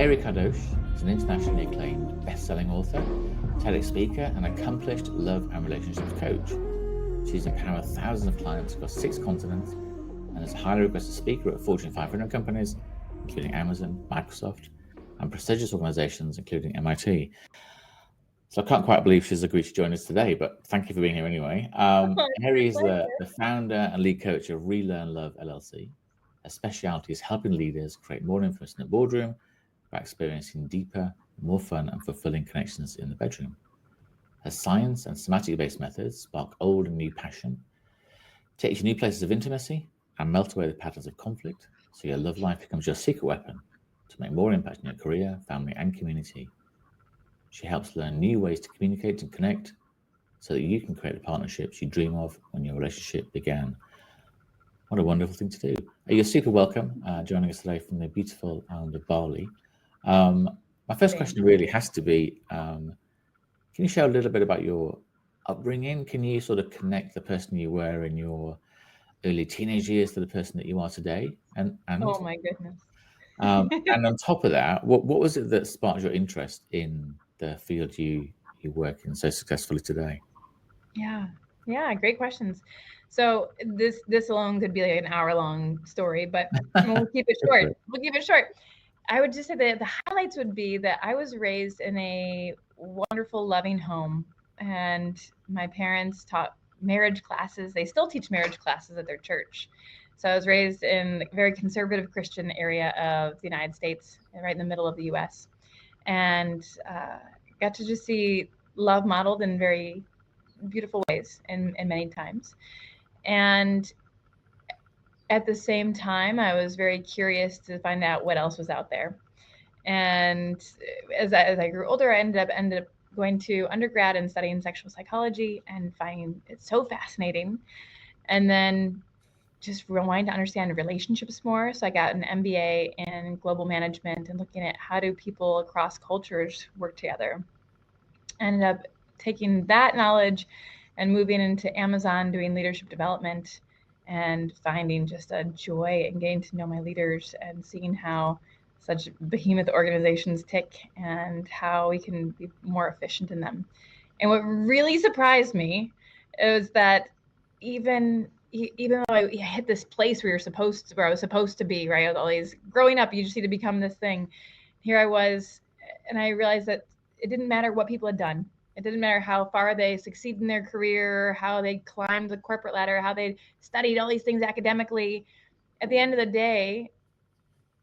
Eri Kardos is an internationally acclaimed best-selling author, TEDx speaker, and accomplished love and relationships coach. She's empowered thousands of clients across 6 continents and is a highly requested speaker at Fortune 500 companies, including Amazon, Microsoft, and prestigious organizations, including MIT. So I can't quite believe she's agreed to join us today, but thank you for being here anyway. Eri is the founder and lead coach of Relearn Love, LLC. Her specialty is helping leaders create more influence in the boardroom by experiencing deeper, more fun and fulfilling connections in the bedroom. Her science and somatic-based methods spark old and new passion, take you to new places of intimacy, and melt away the patterns of conflict, so your love life becomes your secret weapon to make more impact in your career, family, and community. She helps learn new ways to communicate and connect so that you can create the partnerships you dream of when your relationship began. What a wonderful thing to do. You're super welcome joining us today from the beautiful island of Bali. My first question really has to be, can you share a little bit about your upbringing? Can you sort of connect the person you were in your early teenage years to the person that you are today? And oh my goodness. And on top of that, what was it that sparked your interest in the field you work in so successfully today? Yeah, great questions. So this alone could be like an hour-long story, but we'll keep it short. I would just say that the highlights would be that I was raised in a wonderful, loving home, and my parents taught marriage classes. They still teach marriage classes at their church. So I was raised in a very conservative Christian area of the United States, right in the middle of the U.S., and got to just see love modeled in very beautiful ways and many times. And at the same time, I was very curious to find out what else was out there. And as I grew older, I ended up going to undergrad and studying sexual psychology and finding it so fascinating. And then just wanting to understand relationships more. So I got an MBA in global management and looking at how do people across cultures work together. I ended up taking that knowledge and moving into Amazon, doing leadership development, and finding just a joy in getting to know my leaders and seeing how such behemoth organizations tick and how we can be more efficient in them. And what really surprised me is that even though I hit this place where I was supposed to be, right? Always growing up, you just need to become this thing. Here I was, and I realized that it didn't matter what people had done. It didn't matter how far they succeeded in their career, how they climbed the corporate ladder, how they studied all these things academically. At the end of the day,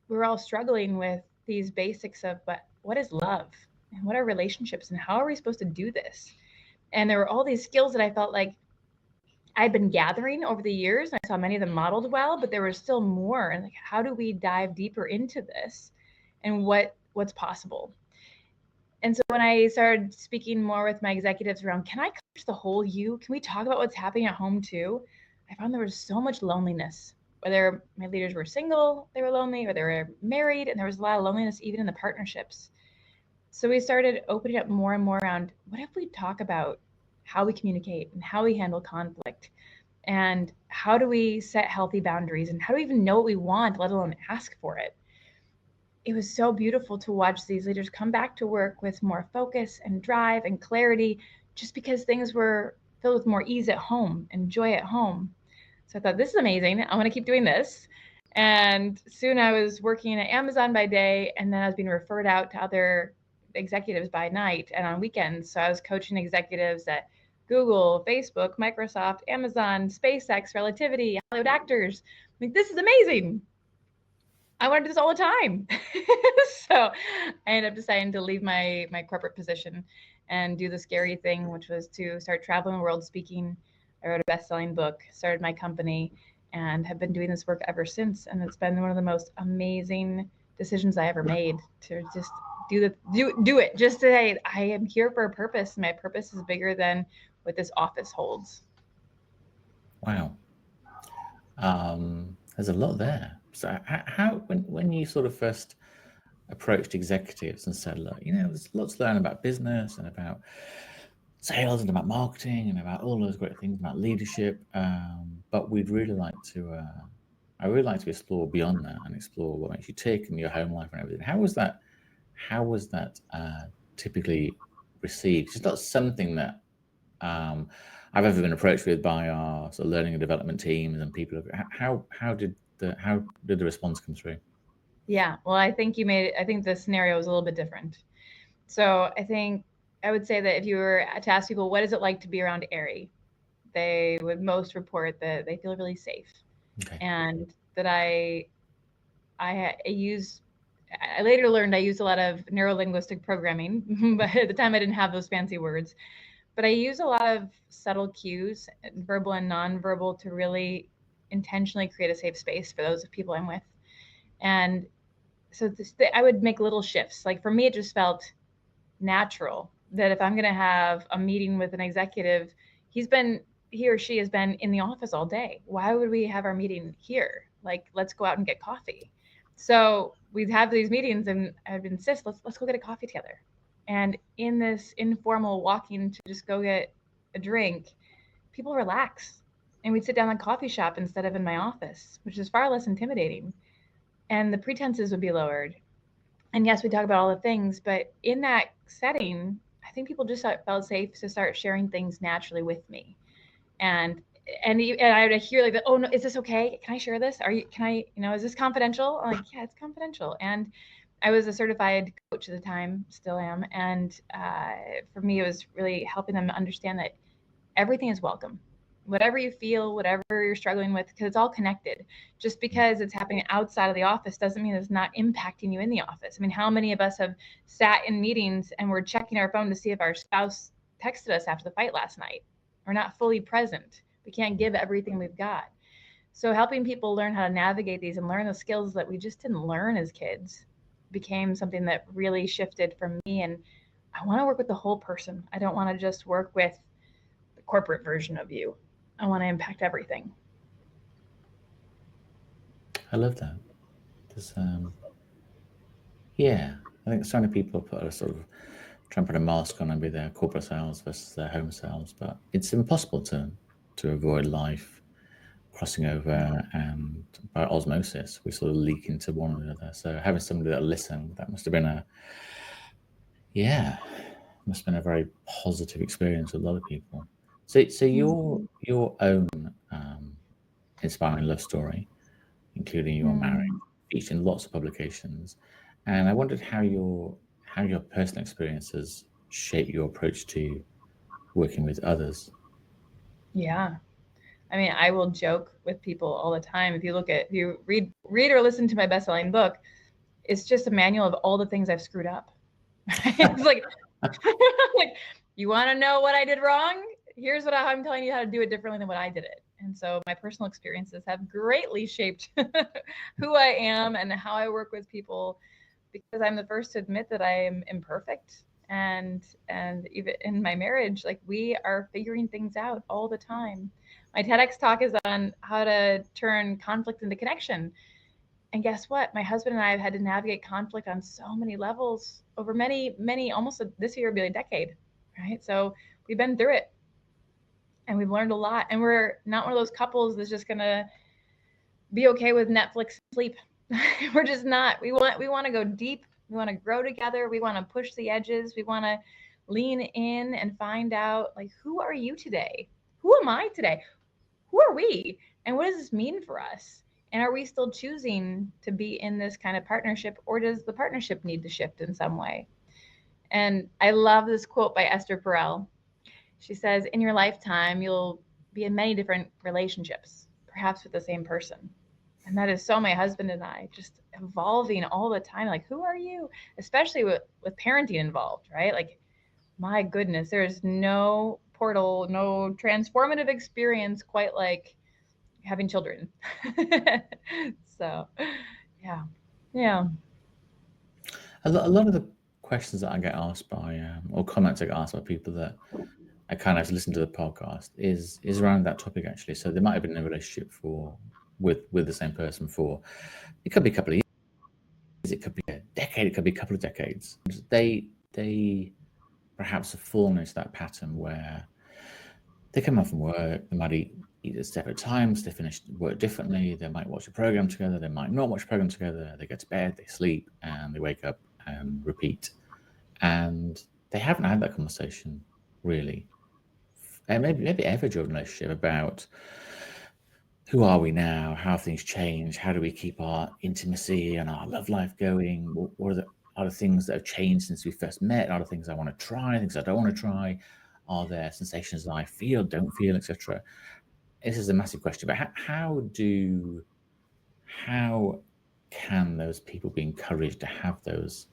we're all struggling with these basics of, but what is love? And what are relationships? And how are we supposed to do this? And there were all these skills that I felt like I'd been gathering over the years. I saw many of them modeled well, but there was still more. And like, how do we dive deeper into this and what's possible? And so when I started speaking more with my executives around, can I coach the whole you? Can we talk about what's happening at home too? I found there was so much loneliness. Whether my leaders were single, they were lonely, or they were married, and there was a lot of loneliness even in the partnerships. So we started opening up more and more around, what if we talk about how we communicate and how we handle conflict, and how do we set healthy boundaries, and how do we even know what we want, let alone ask for it? It was so beautiful to watch these leaders come back to work with more focus and drive and clarity, just because things were filled with more ease at home and joy at home. So I thought, this is amazing. I want to keep doing this. And soon I was working at Amazon by day, and then I was being referred out to other executives by night and on weekends. So I was coaching executives at Google, Facebook, Microsoft, Amazon, SpaceX, Relativity, Hollywood actors. I'm like, this is amazing. I want to do this all the time. So I ended up deciding to leave my corporate position and do the scary thing, which was to start traveling the world speaking. I wrote a best-selling book, started my company, and have been doing this work ever since. And it's been one of the most amazing decisions I ever made to just do it. Just to say, I am here for a purpose. My purpose is bigger than what this office holds. Wow. There's a lot there. So how when you sort of first approached executives and said, look, there's lots to learn about business and about sales and about marketing and about all those great things about leadership, but I'd really like to explore beyond that and explore what makes you tick and your home life and everything. How was that how was that typically received? It's not something that I've ever been approached with by our sort of learning and development teams and people. How did the response come through? Yeah, well, I think the scenario was a little bit different. So I think I would say that if you were to ask people, what is it like to be around Eri? They would most report that they feel really safe. Okay. And that I later learned I used a lot of neuro-linguistic programming, but at the time I didn't have those fancy words. But I use a lot of subtle cues, verbal and nonverbal, to really intentionally create a safe space for those people I'm with. And so I would make little shifts. Like for me, it just felt natural that if I'm going to have a meeting with an executive, he or she has been in the office all day. Why would we have our meeting here? Like, let's go out and get coffee. So we'd have these meetings, and I'd insist, let's go get a coffee together. And in this informal walking to just go get a drink, people relax, and we'd sit down in a coffee shop instead of in my office, which is far less intimidating. And the pretenses would be lowered. And yes, we talk about all the things, but in that setting, I think people just felt safe to start sharing things naturally with me. And I would hear like, oh no, is this okay? Can I share this? Is this confidential? I'm like, yeah, it's confidential. And I was a certified coach at the time, still am. And for me, it was really helping them understand that everything is welcome. Whatever you feel, whatever you're struggling with, because it's all connected. Just because it's happening outside of the office doesn't mean it's not impacting you in the office. I mean, how many of us have sat in meetings and we're checking our phone to see if our spouse texted us after the fight last night? We're not fully present. We can't give everything we've got. So helping people learn how to navigate these and learn the skills that we just didn't learn as kids became something that really shifted for me. And I want to work with the whole person. I don't want to just work with the corporate version of you. I want to impact everything. I love that. Yeah, I think so many people put a sort of trying to put a mask on and be their corporate selves versus their home selves, but it's impossible to avoid life crossing over, and by osmosis we sort of leak into one another. So having somebody that listened, that must have been a very positive experience with a lot of people. So your own inspiring love story, including your marriage, featured in lots of publications, and I wondered how your personal experiences shape your approach to working with others. Yeah. I mean, I will joke with people all the time. If you read or listen to my best-selling book, it's just a manual of all the things I've screwed up. It's like, like, you want to know what I did wrong? Here's what I'm telling you how to do it differently than what I did it. And so my personal experiences have greatly shaped who I am and how I work with people, because I'm the first to admit that I am imperfect. And even in my marriage, like, we are figuring things out all the time. My TEDx talk is on how to turn conflict into connection. And guess what? My husband and I have had to navigate conflict on so many levels over many, almost this year will be a decade, right? So we've been through it and we've learned a lot. And we're not one of those couples that's just gonna be okay with Netflix and sleep. We're just not. We want to go deep. We want to grow together. We want to push the edges. We want to lean in and find out, like, who are you today? Who am I today? Who are we? And what does this mean for us? And are we still choosing to be in this kind of partnership, or does the partnership need to shift in some way? And I love this quote by Esther Perel. She says, in your lifetime, you'll be in many different relationships, perhaps with the same person. And that is so my husband and I, just evolving all the time. Like, who are you? Especially with parenting involved, right? Like, my goodness, there's no portal, no transformative experience quite like having children. So, yeah. A lot of the questions that I get asked by, or comments I get asked by people that I kind of listen to the podcast is around that topic, actually. So they might have been in a relationship with the same person for, it could be a couple of years, it could be a decade, it could be a couple of decades. They perhaps have fallen into that pattern where they come home from work, they might eat at separate times, they finish work differently, they might watch a program together, they might not watch a program together, they go to bed, they sleep, and they wake up and repeat. And they haven't had that conversation really. And maybe ever during a relationship about who are we now? How have things changed? How do we keep our intimacy and our love life going? What are the things that have changed since we first met? Are the things I want to try, things I don't want to try? Are there sensations that I feel, don't feel, etc.? This is a massive question. But how can those people be encouraged to have those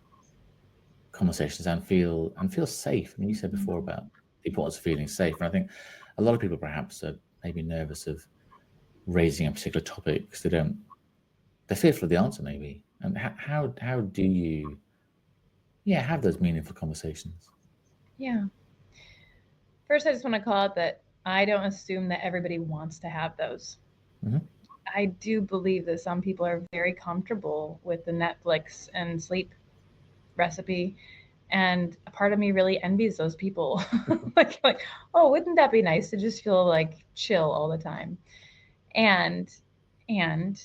conversations and feel safe? I mean, you said before about the importance of feeling safe, and I think a lot of people perhaps are maybe nervous of raising a particular topic because they're fearful of the answer maybe. And how do you have those meaningful conversations? Yeah. First, I just want to call out that I don't assume that everybody wants to have those. Mm-hmm. I do believe that some people are very comfortable with the Netflix and sleep recipe, and a part of me really envies those people. like, oh, wouldn't that be nice to just feel like chill all the time? And and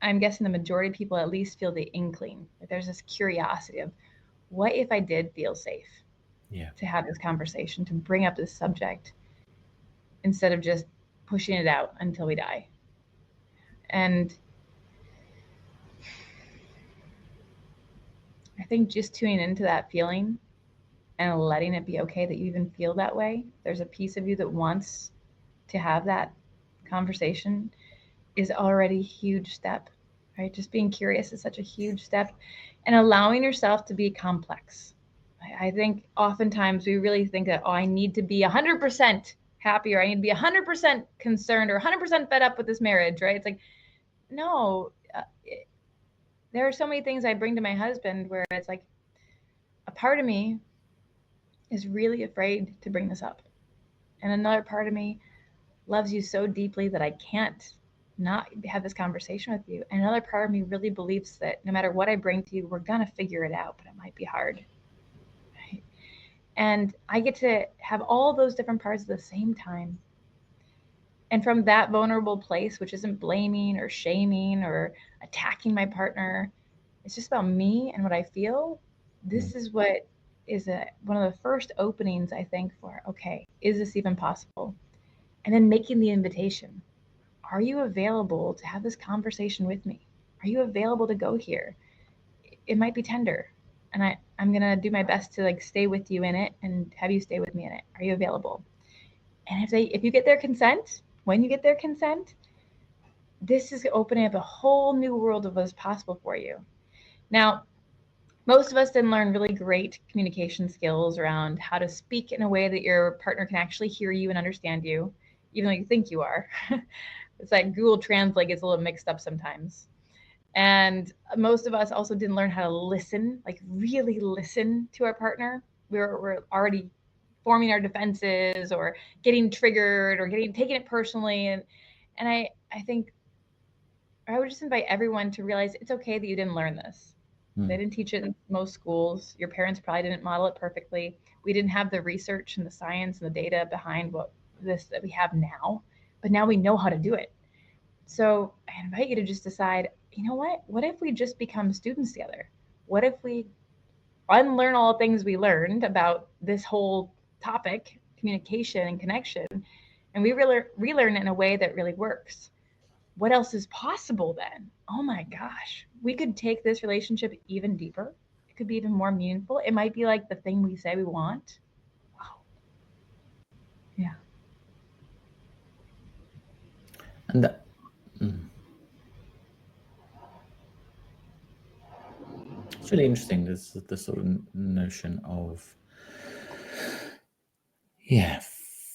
I'm guessing the majority of people at least feel the inkling. Like there's this curiosity of, what if I did feel safe to have this conversation, to bring up this subject, instead of just pushing it out until we die? And I think just tuning into that feeling and letting it be okay that you even feel that way, there's a piece of you that wants to have that conversation, is already a huge step, right? Just being curious is such a huge step, and allowing yourself to be complex. I think oftentimes we really think that, oh, I need to be 100% happy, or I need to be 100% concerned, or 100% fed up with this marriage, right? It's like, no, there are so many things I bring to my husband where it's like, a part of me is really afraid to bring this up. And another part of me loves you so deeply that I can't not have this conversation with you. And another part of me really believes that no matter what I bring to you, we're going to figure it out, but it might be hard. Right? And I get to have all those different parts at the same time. And from that vulnerable place, which isn't blaming or shaming or attacking my partner, it's just about me and what I feel. This is what is one of the first openings, I think, for, okay, is this even possible? And then making the invitation. Are you available to have this conversation with me? Are you available to go here? It might be tender, and I'm gonna do my best to like stay with you in it and have you stay with me in it. Are you available? And if you get their consent, when you get their consent, this is opening up a whole new world of what's possible for you. Now, most of us didn't learn really great communication skills around how to speak in a way that your partner can actually hear you and understand you, even though you think you are. It's like Google Translate gets a little mixed up sometimes. And most of us also didn't learn how to listen, like really listen to our partner. We're already forming our defenses or getting triggered or taking it personally. And I think I would just invite everyone to realize it's okay that you didn't learn this. They didn't teach it in most schools. Your parents probably didn't model it perfectly. We didn't have the research and the science and the data behind that we have now, but now we know how to do it. So I invite you to just decide, you know what? What if we just become students together? What if we unlearn all the things we learned about this whole topic, communication and connection, and we really relearn it in a way that really works? What else is possible then? Oh my gosh, we could take this relationship even deeper. It could be even more meaningful. It might be like the thing we say we want. Wow. Yeah. And it's really interesting. There's the sort of notion of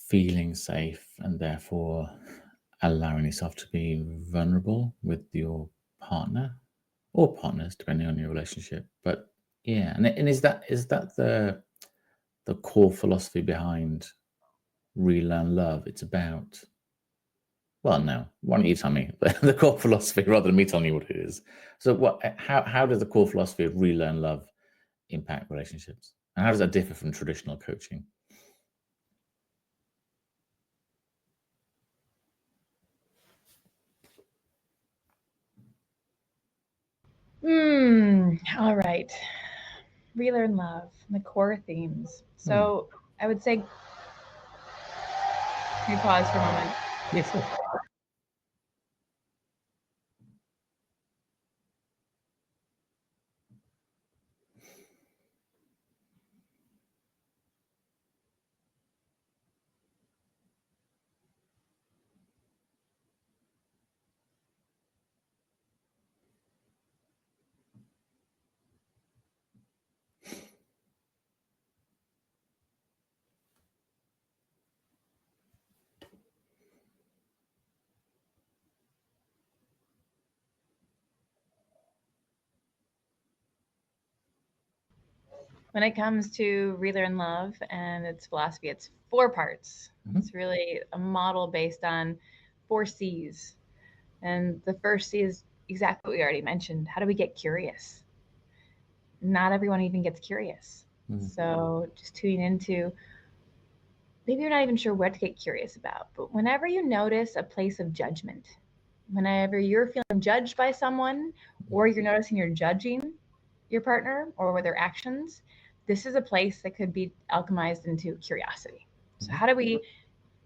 feeling safe and therefore allowing yourself to be vulnerable with your partner or partners, depending on your relationship. But and is that the core philosophy behind Relearn Love? It's about, well, no, why don't you tell me the core philosophy rather than me telling you what it is? So how does the core philosophy of Relearn Love impact relationships, and how does that differ from traditional coaching? All right. Relearn love, the core themes. So I would say, let me pause for a moment. Yeah, sure. When it comes to Relearn Love and its philosophy, it's 4 parts. It's really a model based on 4 C's. And the first C is exactly what we already mentioned. How do we get curious? Not everyone even gets curious. So just tuning into, maybe you're not even sure what to get curious about, but whenever you notice a place of judgment, whenever you're feeling judged by someone, or you're noticing you're judging your partner or their actions, this is a place that could be alchemized into curiosity. So how do we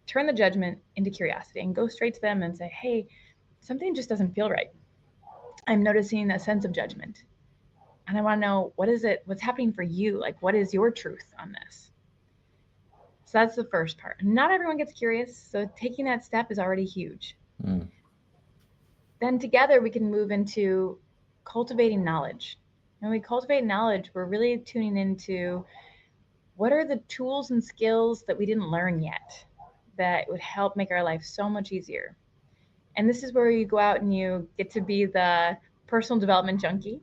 turn the judgment into curiosity and go straight to them and say, hey, something just doesn't feel right. I'm noticing a sense of judgment. And I want to know, what is it? What's happening for you? Like, what is your truth on this? So that's the first part. Not everyone gets curious. So taking that step is already huge. Then together we can move into cultivating knowledge. When we cultivate knowledge, we're really tuning into, what are the tools and skills that we didn't learn yet that would help make our life so much easier? And this is where you go out and you get to be the personal development junkie.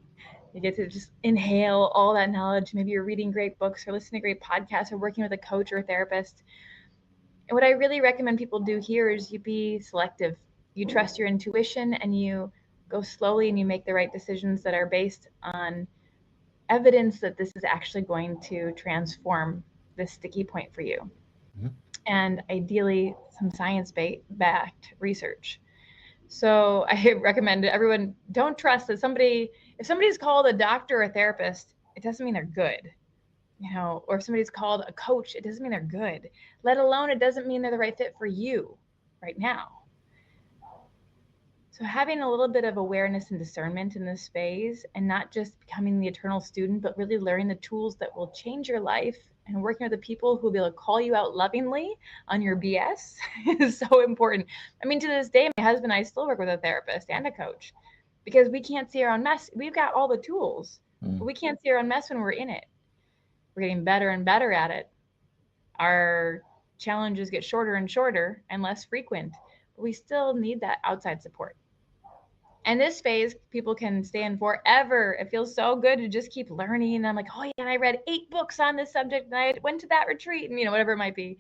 You get to just inhale all that knowledge. Maybe you're reading great books or listening to great podcasts or working with a coach or a therapist. And what I really recommend people do here is you be selective. You trust your intuition and you go slowly and you make the right decisions that are based on evidence that this is actually going to transform this sticky point for you. And ideally, some science-backed research. So I recommend everyone, don't trust that if somebody's called a doctor or a therapist, it doesn't mean they're good. Or if somebody's called a coach, it doesn't mean they're good. Let alone, it doesn't mean they're the right fit for you right now. So having a little bit of awareness and discernment in this phase, and not just becoming the eternal student, but really learning the tools that will change your life and working with the people who will be able to call you out lovingly on your BS is so important. I mean, to this day, my husband and I still work with a therapist and a coach because we can't see our own mess. We've got all the tools, but we can't see our own mess when we're in it. We're getting better and better at it. Our challenges get shorter and shorter and less frequent, but we still need that outside support. And this phase, people can stay in forever. It feels so good to just keep learning. And I'm like, oh yeah, and I read 8 books on this subject, and I went to that retreat, and whatever it might be.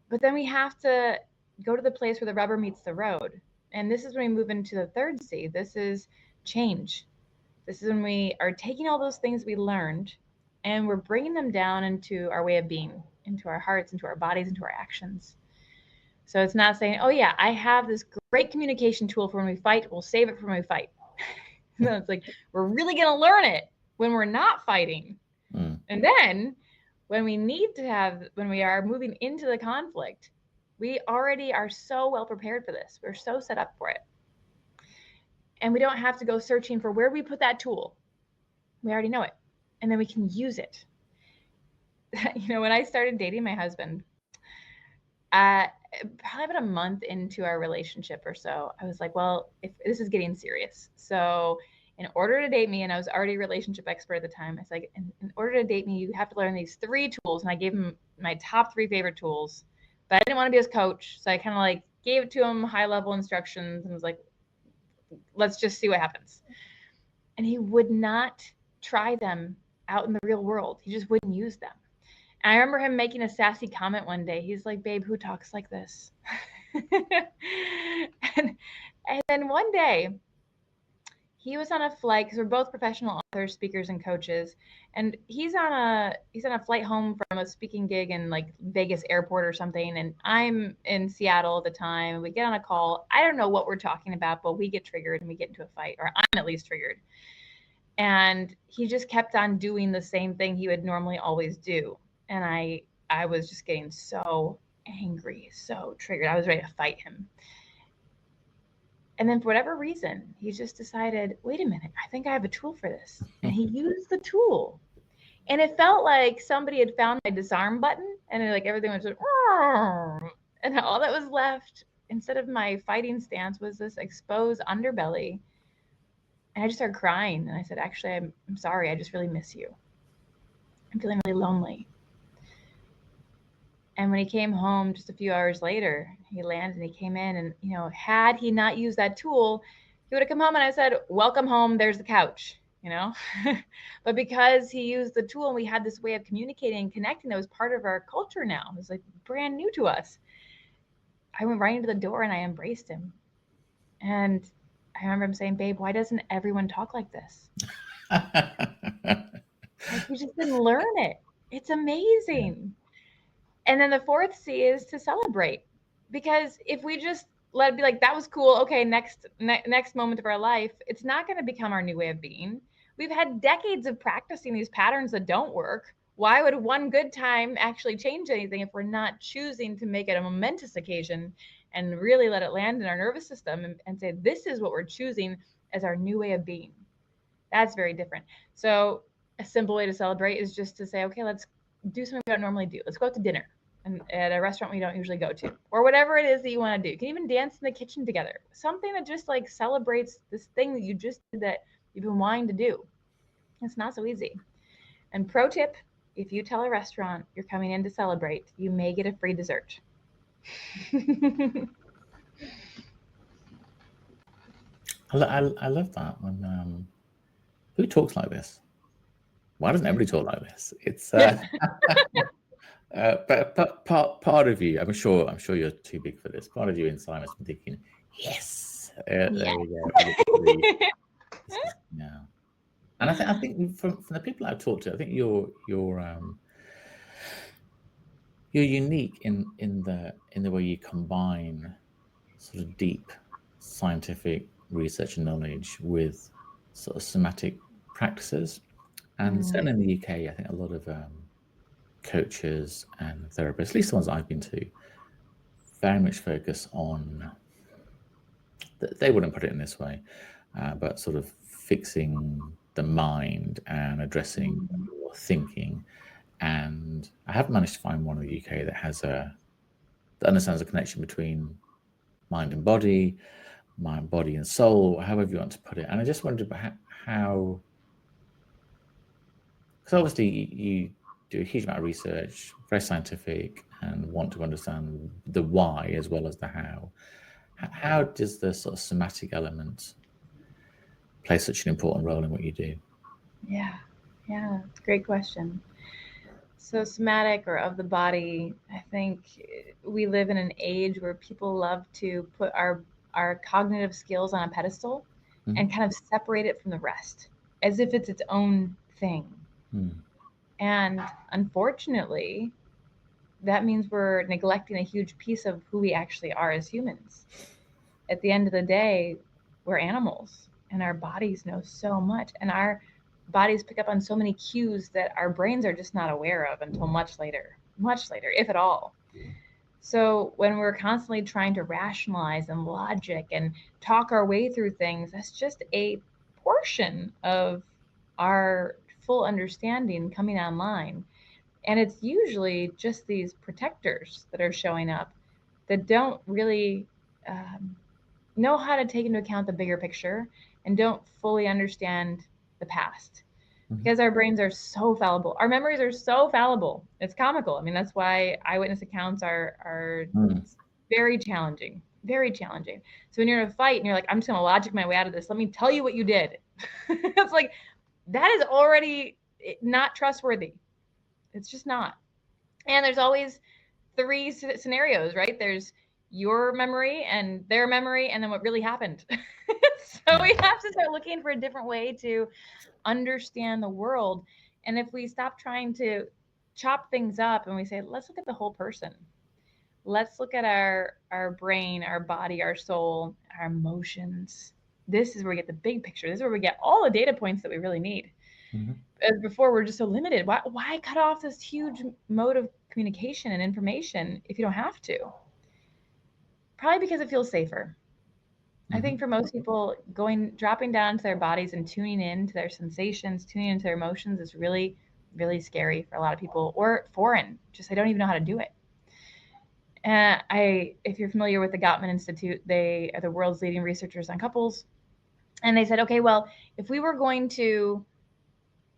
But then we have to go to the place where the rubber meets the road. And this is when we move into the third C. This is change. This is when we are taking all those things we learned and we're bringing them down into our way of being, into our hearts, into our bodies, into our actions. So it's not saying, oh yeah, I have this great communication tool for when we fight. We'll save it for when we fight. No, it's like, we're really going to learn it when we're not fighting. And then when we are moving into the conflict, we already are so well prepared for this. We're so set up for it. And we don't have to go searching for where we put that tool. We already know it. And then we can use it. When I started dating my husband, probably about a month into our relationship or so, I was like, well, if this is getting serious. So in order to date me, and I was already a relationship expert at the time, I was like, in order to date me, you have to learn these 3 tools. And I gave him my top 3 favorite tools, but I didn't want to be his coach. So I kind of gave it to him high level instructions and was like, let's just see what happens. And he would not try them out in the real world. He just wouldn't use them. And I remember him making a sassy comment one day. He's like, babe, who talks like this? and then one day he was on a flight, because we're both professional authors, speakers, and coaches. And he's on a flight home from a speaking gig in Vegas airport or something. And I'm in Seattle at the time. We get on a call. I don't know what we're talking about, but we get triggered and we get into a fight, or I'm at least triggered. And he just kept on doing the same thing he would normally always do. And I was just getting so angry, so triggered. I was ready to fight him. And then for whatever reason, he just decided, wait a minute, I think I have a tool for this. And he used the tool. And it felt like somebody had found my disarm button, and like everything was just, and all that was left instead of my fighting stance was this exposed underbelly. And I just started crying. And I said, actually, I'm sorry. I just really miss you. I'm feeling really lonely. And when he came home just a few hours later, he landed and he came in, and, had he not used that tool, he would have come home and I said, welcome home. There's the couch, but because he used the tool and we had this way of communicating and connecting that was part of our culture now, it was like brand new to us. I went right into the door and I embraced him. And I remember him saying, babe, why doesn't everyone talk like this? Like, we just didn't learn it. It's amazing. And then the fourth C is to celebrate. Because if we just let it be like, that was cool, okay, next moment of our life, it's not going to become our new way of being. We've had decades of practicing these patterns that don't work. Why would one good time actually change anything if we're not choosing to make it a momentous occasion and really let it land in our nervous system and say, this is what we're choosing as our new way of being? That's very different. So a simple way to celebrate is just to say, okay, let's do something we don't normally do. Let's go out to dinner and at a restaurant we don't usually go to, or whatever it is that you want to do. You can even dance in the kitchen together. Something that just like celebrates this thing that you just did that you've been wanting to do. It's not so easy. And pro tip, if you tell a restaurant you're coming in to celebrate, you may get a free dessert. I love that. When who talks like this? Why doesn't everybody talk like this? It's but part of you, I'm sure you're too big for this. Part of you inside must be thinking, yes, there we go. Yeah. And I think from the people I've talked to, I think you're unique in the way you combine sort of deep scientific research and knowledge with sort of somatic practices. And certainly in the UK, I think a lot of coaches and therapists, at least the ones I've been to, very much focus on, they wouldn't put it in this way, but sort of fixing the mind and addressing your thinking. And I have managed to find one in the UK that understands the connection between mind and body, mind, body and soul, however you want to put it. And I just wondered about how, because obviously you do a huge amount of research, very scientific, and want to understand the why as well as the how. How does the sort of somatic element play such an important role in what you do? Yeah, it's a great question. So somatic, or of the body, I think we live in an age where people love to put our cognitive skills on a pedestal and kind of separate it from the rest as if it's its own thing. And unfortunately, that means we're neglecting a huge piece of who we actually are as humans. At the end of the day, we're animals, and our bodies know so much, and our bodies pick up on so many cues that our brains are just not aware of until much later, if at all. So when we're constantly trying to rationalize and logic and talk our way through things, that's just a portion of our full understanding coming online. And it's usually just these protectors that are showing up that don't really know how to take into account the bigger picture and don't fully understand the past. Because our brains are so fallible. Our memories are so fallible. It's comical. I mean, that's why eyewitness accounts are very challenging, very challenging. So when you're in a fight and you're like, I'm just going to logic my way out of this, let me tell you what you did. It's like, that is already not trustworthy. It's just not. And there's always three scenarios, right? There's your memory and their memory, and then what really happened. So we have to start looking for a different way to understand the world. And if we stop trying to chop things up and we say, let's look at the whole person. Let's look at our brain, our body, our soul, our emotions, this is where we get the big picture. This is where we get all the data points that we really need. Mm-hmm. As before, we're just so limited. Why cut off this huge mode of communication and information if you don't have to? Probably because it feels safer. I think for most people, dropping down to their bodies and tuning in to their sensations, tuning into their emotions is really, really scary for a lot of people, or foreign. Just they don't even know how to do it. If you're familiar with the Gottman Institute, they are the world's leading researchers on couples. And they said, okay, well, if we were going to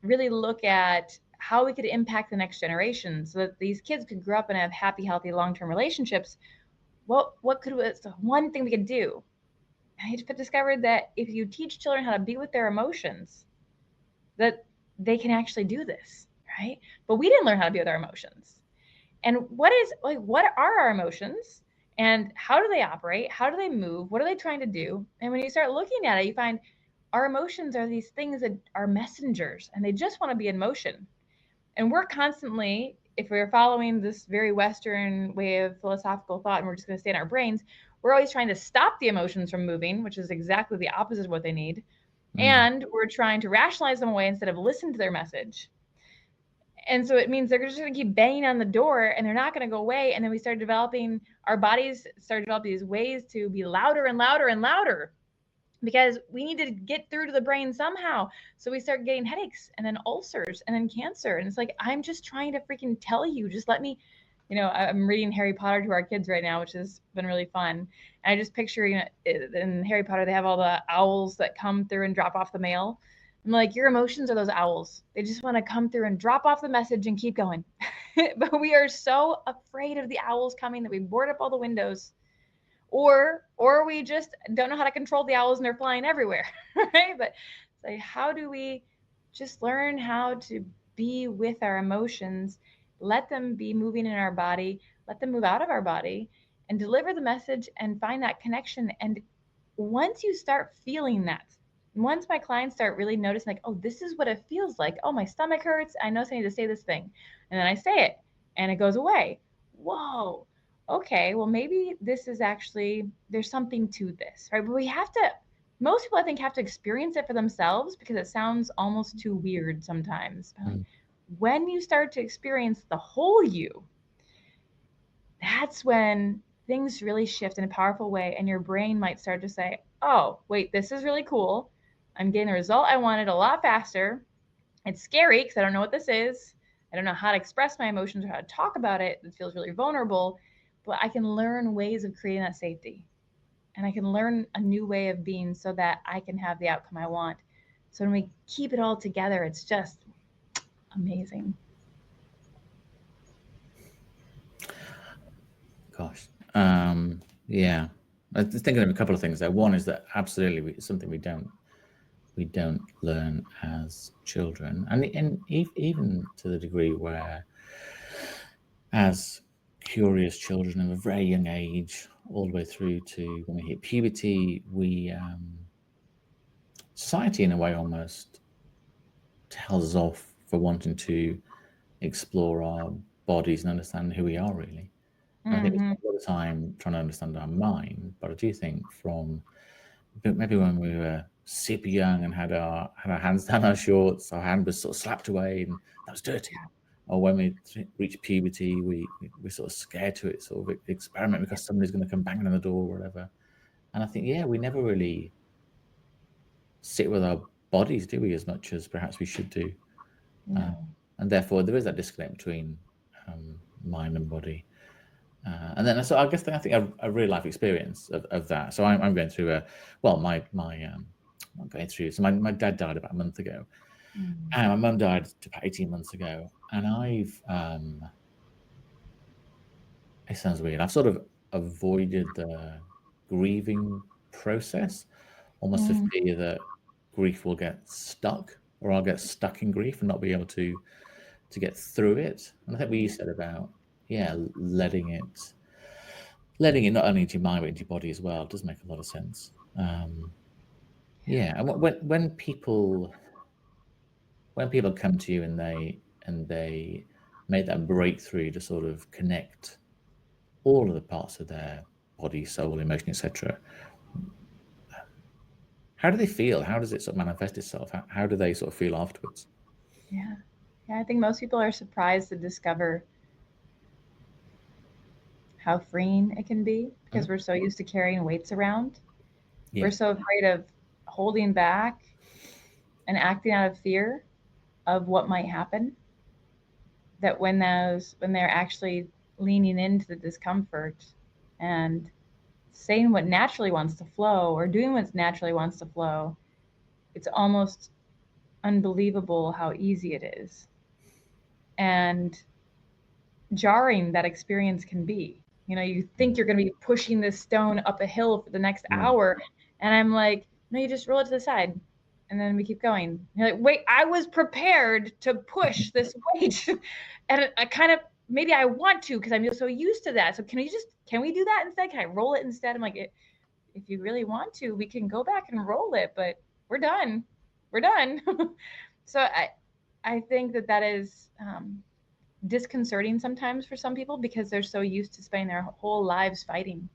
really look at how we could impact the next generation so that these kids could grow up and have happy, healthy, long-term relationships, what's one thing we could do? I discovered that if you teach children how to be with their emotions, that they can actually do this, right? But we didn't learn how to be with our emotions. And what are our emotions and how do they operate? How do they move? What are they trying to do? And when you start looking at it, you find our emotions are these things that are messengers and they just want to be in motion. And we're constantly, if we're following this very Western way of philosophical thought and we're just going to stay in our brains, we're always trying to stop the emotions from moving, which is exactly the opposite of what they need. And we're trying to rationalize them away instead of listen to their message. And so it means they're just going to keep banging on the door and they're not going to go away. And then our bodies start developing these ways to be louder and louder and louder because we need to get through to the brain somehow. So we start getting headaches and then ulcers and then cancer. And it's like, I'm just trying to freaking tell you, just let me, I'm reading Harry Potter to our kids right now, which has been really fun. And I just picture, in Harry Potter, they have all the owls that come through and drop off the mail. I'm like, your emotions are those owls. They just want to come through and drop off the message and keep going. But we are so afraid of the owls coming that we board up all the windows. Or we just don't know how to control the owls and they're flying everywhere, right? But it's like, how do we just learn how to be with our emotions, let them be moving in our body, let them move out of our body, and deliver the message and find that connection. And once you start feeling that, once my clients start really noticing, like, oh, this is what it feels like. Oh, my stomach hurts. I know I need to say this thing. And then I say it and it goes away. Whoa. Okay, well, maybe this is actually, there's something to this, right? But most people, I think, have to experience it for themselves because it sounds almost too weird sometimes. When you start to experience the whole you, that's when things really shift in a powerful way. And your brain might start to say, oh, wait, this is really cool. I'm getting the result I wanted a lot faster. It's scary because I don't know what this is. I don't know how to express my emotions or how to talk about it. It feels really vulnerable. But I can learn ways of creating that safety. And I can learn a new way of being so that I can have the outcome I want. So when we keep it all together, it's just amazing. Gosh. Yeah. I was thinking of a couple of things there. One is that absolutely it's something we don't learn as children, and even to the degree where, as curious children of a very young age, all the way through to when we hit puberty, society in a way almost tells us off for wanting to explore our bodies and understand who we are really. I think we spend a lot of time trying to understand our mind, but I do think from maybe when we were super young and had our hands down our shorts, our hand was sort of slapped away and that was dirty. Or when we reach puberty, we're sort of scared to sort of experiment because somebody's going to come banging on the door or whatever. And I think, we never really sit with our bodies, do we, as much as perhaps we should do. And therefore, there is that disconnect between mind and body. And then, so I think a real life experience of that. So I'm going through my dad died about a month ago, and my mum died about 18 months ago, and it sounds weird. I've sort of avoided the grieving process, almost for fear that grief will get stuck, or I'll get stuck in grief and not be able to get through it. And I think what you said about letting it not only into your mind but into your body as well does make a lot of sense. And when people come to you and they make that breakthrough to sort of connect all of the parts of their body, soul, emotion, etc., How do they feel? How does it sort of manifest itself? How do they sort of feel afterwards? Yeah. Yeah, I think most people are surprised to discover how freeing it can be because we're so used to carrying weights around. Yeah. We're so afraid of holding back and acting out of fear of what might happen that when they're actually leaning into the discomfort and saying what naturally wants to flow or doing what naturally wants to flow, it's almost unbelievable how easy it is. And jarring that experience can be. You know, you think you're going to be pushing this stone up a hill for the next hour. And I'm like, no, you just roll it to the side. And then we keep going. You're like, wait, I was prepared to push this weight. And I kind of, maybe I want to because I'm so used to that. So can we do that instead? Can I roll it instead? I'm like, if you really want to, we can go back and roll it, but we're done. We're done. So I think that is disconcerting sometimes for some people because they're so used to spending their whole lives fighting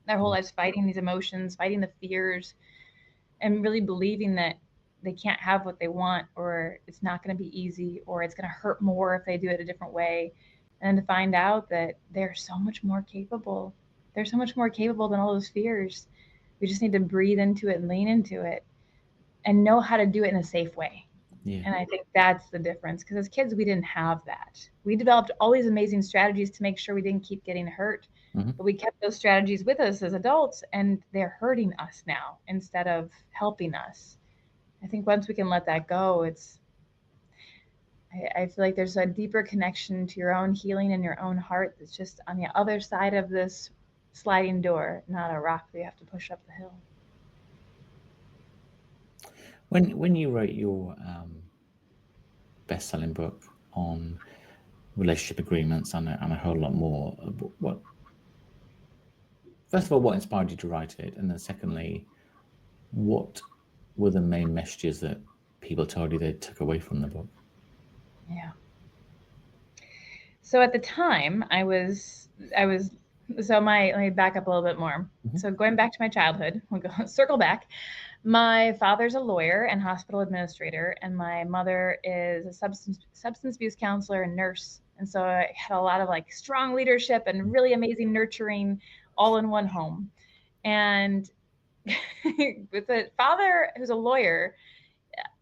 these emotions, fighting the fears, and really believing that they can't have what they want, or it's not going to be easy, or it's going to hurt more if they do it a different way. And to find out that they're so much more capable. They're so much more capable than all those fears. We just need to breathe into it and lean into it and know how to do it in a safe way. Yeah. And I think that's the difference because as kids, we didn't have that. We developed all these amazing strategies to make sure we didn't keep getting hurt. But we kept those strategies with us as adults and they're hurting us now instead of helping us. I think once we can let that go, I feel like there's a deeper connection to your own healing and your own heart that's just on the other side of this sliding door, not a rock that you have to push up the hill. When you wrote your best-selling book on relationship agreements and a whole lot more, what first of all, what inspired you to write it, and then secondly, what were the main messages that people told you they took away from the book? Yeah. So at the time, let me back up a little bit more. So going back to my childhood, we'll go circle back. My father's a lawyer and hospital administrator, and my mother is a substance abuse counselor and nurse. And so I had a lot of like strong leadership and really amazing nurturing all in one home. And with a father who's a lawyer,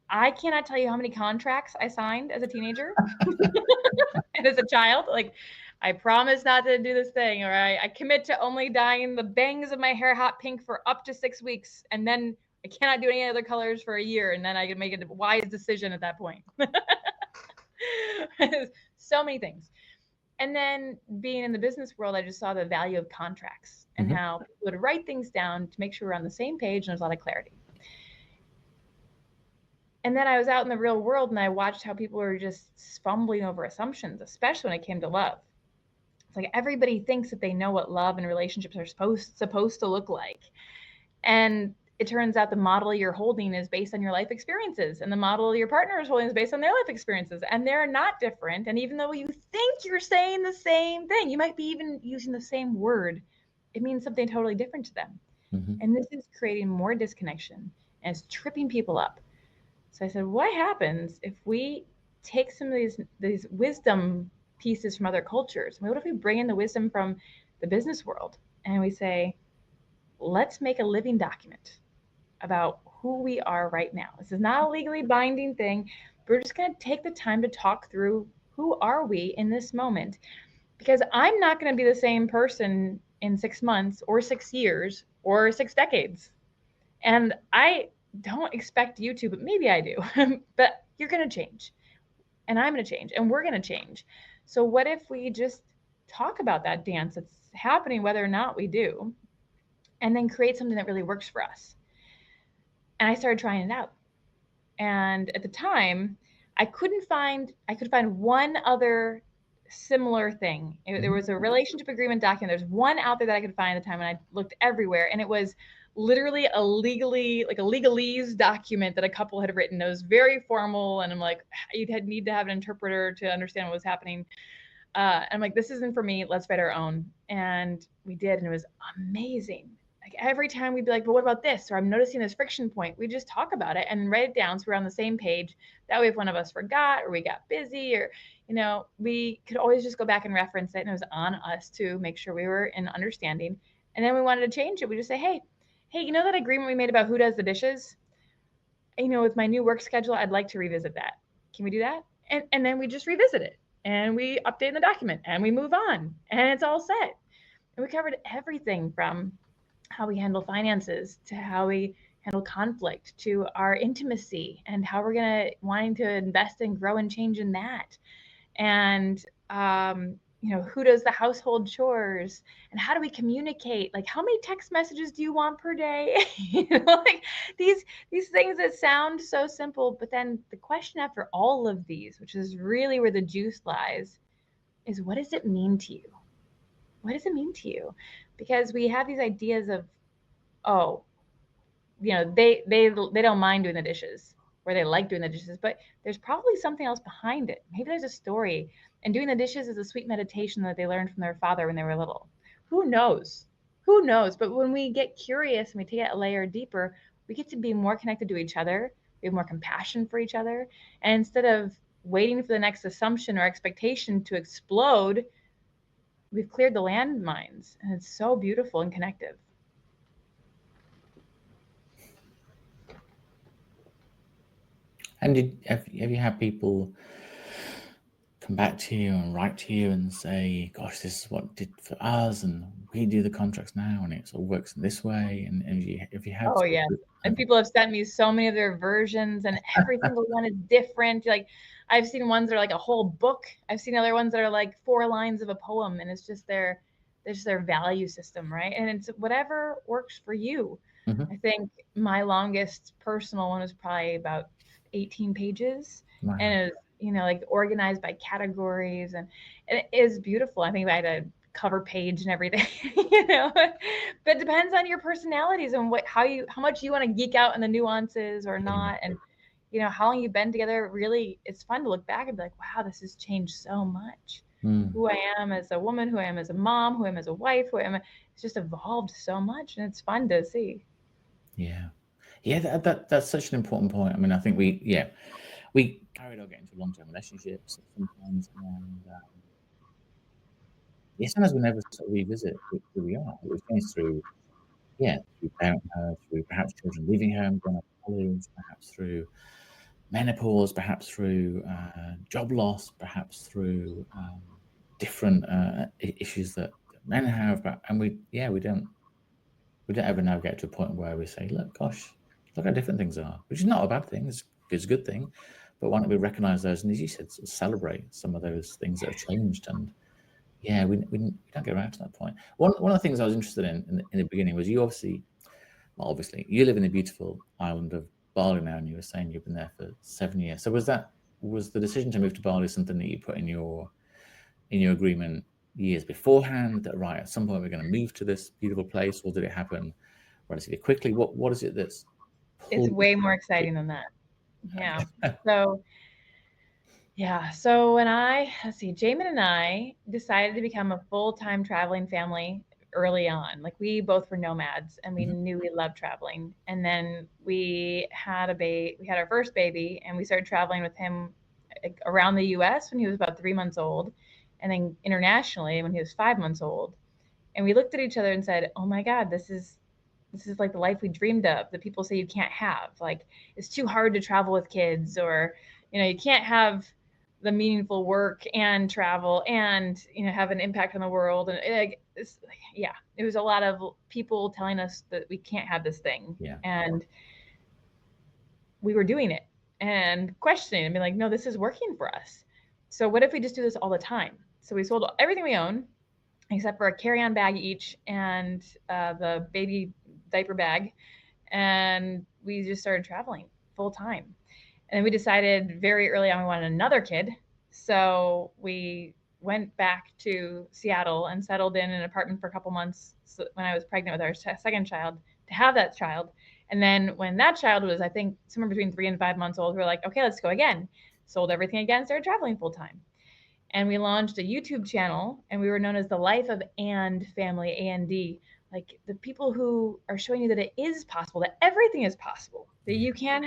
I cannot tell you how many contracts I signed as a teenager and as a child. Like, I promise not to do this thing, or I commit to only dyeing the bangs of my hair hot pink for up to 6 weeks, and then I cannot do any other colors for a year, and then I can make a wise decision at that point. So many things. And then being in the business world, I just saw the value of contracts and how people would write things down to make sure we're on the same page and there's a lot of clarity. And then I was out in the real world and I watched how people were just fumbling over assumptions, especially when it came to love. It's like everybody thinks that they know what love and relationships are supposed to look like. And it turns out the model you're holding is based on your life experiences, and the model your partner is holding is based on their life experiences, and they're not different. And even though you think you're saying the same thing, you might be even using the same word, it means something totally different to them. And this is creating more disconnection and it's tripping people up. So I said, what happens if we take some of these wisdom pieces from other cultures? What if we bring in the wisdom from the business world and we say, let's make a living document about who we are right now. This is not a legally binding thing. We're just going to take the time to talk through who are we in this moment, because I'm not going to be the same person in 6 months or 6 years or 6 decades. And I don't expect you to, but maybe I do. But you're going to change and I'm going to change and we're going to change. So what if we just talk about that dance that's happening, whether or not we do, and then create something that really works for us? And I started trying it out. And at the time, I could find one other similar thing. There was a relationship agreement document. There's one out there that I could find at the time, and I looked everywhere, and it was literally a legalese document that a couple had written. It was very formal, and I'm like, you'd need to have an interpreter to understand what was happening. And I'm like, this isn't for me. Let's write our own. And we did, and it was amazing. like every time we'd be like, but what about this? Or I'm noticing this friction point. We just talk about it and write it down so we're on the same page. That way, if one of us forgot or we got busy or, we could always just go back and reference it. And it was on us to make sure we were in understanding. And then we wanted to change it. We just say, hey, that agreement we made about who does the dishes? With my new work schedule, I'd like to revisit that. Can we do that? And then we just revisit it and we update the document and we move on and it's all set. And we covered everything from how we handle finances to how we handle conflict to our intimacy and how we're wanting to invest and grow and change in that. And who does the household chores and how do we communicate? Like, how many text messages do you want per day? Like these things that sound so simple, but then the question after all of these, which is really where the juice lies, is what does it mean to you? What does it mean to you? Because we have these ideas of, oh, they don't mind doing the dishes or they like doing the dishes, but there's probably something else behind it. Maybe there's a story, and doing the dishes is a sweet meditation that they learned from their father when they were little. Who knows? Who knows? But when we get curious and we take it a layer deeper, we get to be more connected to each other. We have more compassion for each other. And instead of waiting for the next assumption or expectation to explode, we've cleared the landmines, and it's so beautiful and connective. And have you had people come back to you and write to you and say, gosh, this is what it did for us, and we do the contracts now, and it all works in this way? And if you had... Oh, yeah. And people have sent me so many of their versions, and every single one is different. Like, I've seen ones that are like a whole book. I've seen other ones that are like 4 lines of a poem, and it's just their value system, right? And it's whatever works for you. Mm-hmm. I think my longest personal one was probably about 18 pages. Wow. And it was, like organized by categories, and it is beautiful. I think I had a cover page and everything, but it depends on your personalities and how much you want to geek out in the nuances or not. And, how long you've been together. Really, it's fun to look back and be like, wow, this has changed so much. Who I am as a woman, who I am as a mom, who I am as a wife, who I am. It's just evolved so much, and it's fun to see. Yeah, that's such an important point. I mean, I think we carried on getting into long-term relationships sometimes, and sometimes we never sort of revisit who we are. It was going through parenthood, through perhaps children leaving home, going off to college, perhaps through menopause, perhaps through job loss, perhaps through different issues that men have. And we don't ever now get to a point where we say, look how different things are, which is not a bad thing. It's a good thing. But why don't we recognize those, and as you said, sort of celebrate some of those things that have changed? And we don't get around to that point. One of the things I was interested in the beginning was you obviously you live in the beautiful island of Bali now, and you were saying you've been there for 7 years. So was the decision to move to Bali something that you put in your agreement years beforehand, that right, at some point we're going to move to this beautiful place, or did it happen relatively quickly? What is it that's... It's way more exciting than that. Yeah. So when Jamin and I decided to become a full-time traveling family early on. Like, we both were nomads, and we knew we loved traveling. And then we had our first baby, and we started traveling with him around the US when he was about 3 months old, and then internationally when he was 5 months old. And we looked at each other and said, oh my God, this is like the life we dreamed of, that people say you can't have. Like, it's too hard to travel with kids, or, you can't have the meaningful work and travel and, have an impact on the world. And it was a lot of people telling us that we can't have this thing. Yeah. And we were doing it and questioning and being like, no, this is working for us. So what if we just do this all the time? So we sold everything we own, except for a carry-on bag each and the baby diaper bag. And we just started traveling full time. And we decided very early on we wanted another kid. So we went back to Seattle and settled in an apartment for a couple months when I was pregnant with our second child, to have that child. And then when that child was, I think, somewhere between 3 and 5 months old, we were like, okay, let's go again. Sold everything again, started traveling full time. And we launched a YouTube channel, and we were known as the Life of And Family, A&D, like the people who are showing you that it is possible, that everything is possible, that you can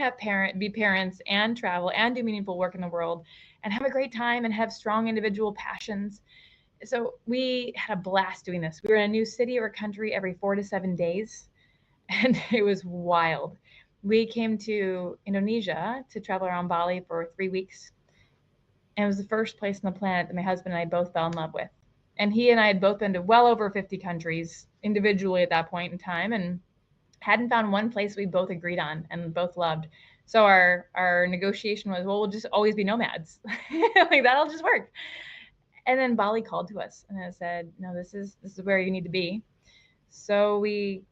be parents and travel and do meaningful work in the world and have a great time and have strong individual passions. So we had a blast doing this. We were in a new city or country every 4 to 7 days, and it was wild. We came to Indonesia to travel around Bali for 3 weeks, and it was the first place on the planet that my husband and I both fell in love with. And he and I had both been to well over 50 countries individually at that point in time, and hadn't found one place we both agreed on and both loved. So our negotiation was, well, we'll just always be nomads. Like that'll just work. And then Bali called to us and it said, no, this is where you need to be. So we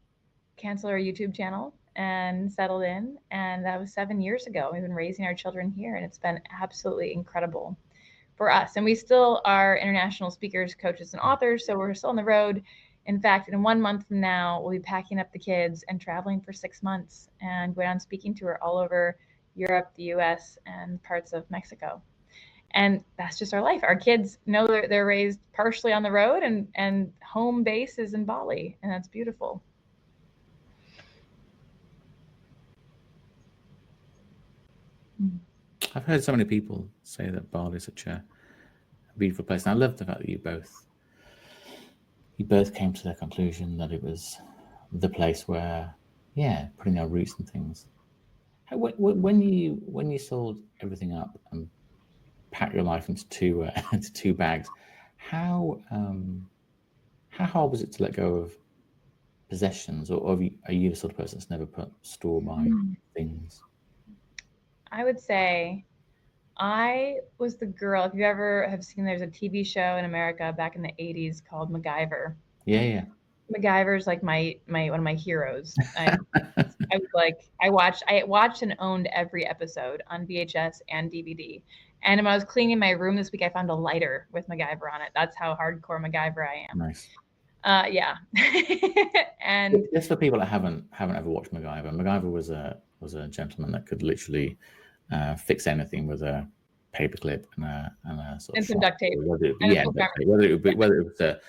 canceled our YouTube channel and settled in. And that was 7 years ago. We've been raising our children here, and it's been absolutely incredible for us. And we still are international speakers, coaches, and authors. So we're still on the road. In fact, in 1 month from now, we'll be packing up the kids and traveling for 6 months and going on speaking tour all over Europe, the US, and parts of Mexico. And that's just our life. Our kids know they're raised partially on the road, and home base is in Bali, and that's beautiful. I've heard so many people say that Bali is such a beautiful place, and I love the fact that you both came to the conclusion that it was the place where, putting our roots and things. When you sold everything up and packed your life into two bags, how hard was it to let go of possessions, or are you the sort of person that's never put store by things? I would say I was the girl. If you ever have seen, there's a TV show in America back in the 80s called MacGyver. Yeah. MacGyver's like my one of my heroes. I was like, I watched and owned every episode on VHS and DVD. And when I was cleaning my room this week, I found a lighter with MacGyver on it. That's how hardcore MacGyver I am. Nice. Yeah. And just for people that haven't ever watched MacGyver was a gentleman that could literally fix anything with a paperclip and a sort of some duct tape. Whether it was a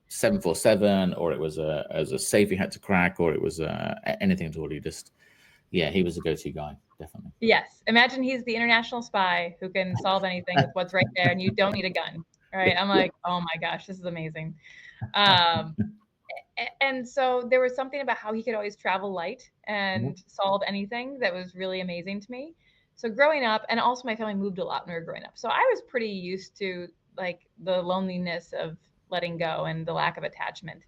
747, or it was a safe he had to crack, or it was anything at all. He was a go-to guy, definitely. Yes. Imagine he's the international spy who can solve anything with what's right there, and you don't need a gun. Right. I'm like, oh my gosh, this is amazing. And so there was something about how he could always travel light and solve anything that was really amazing to me. So growing up, and also my family moved a lot when we were growing up. So I was pretty used to like the loneliness of letting go and the lack of attachment,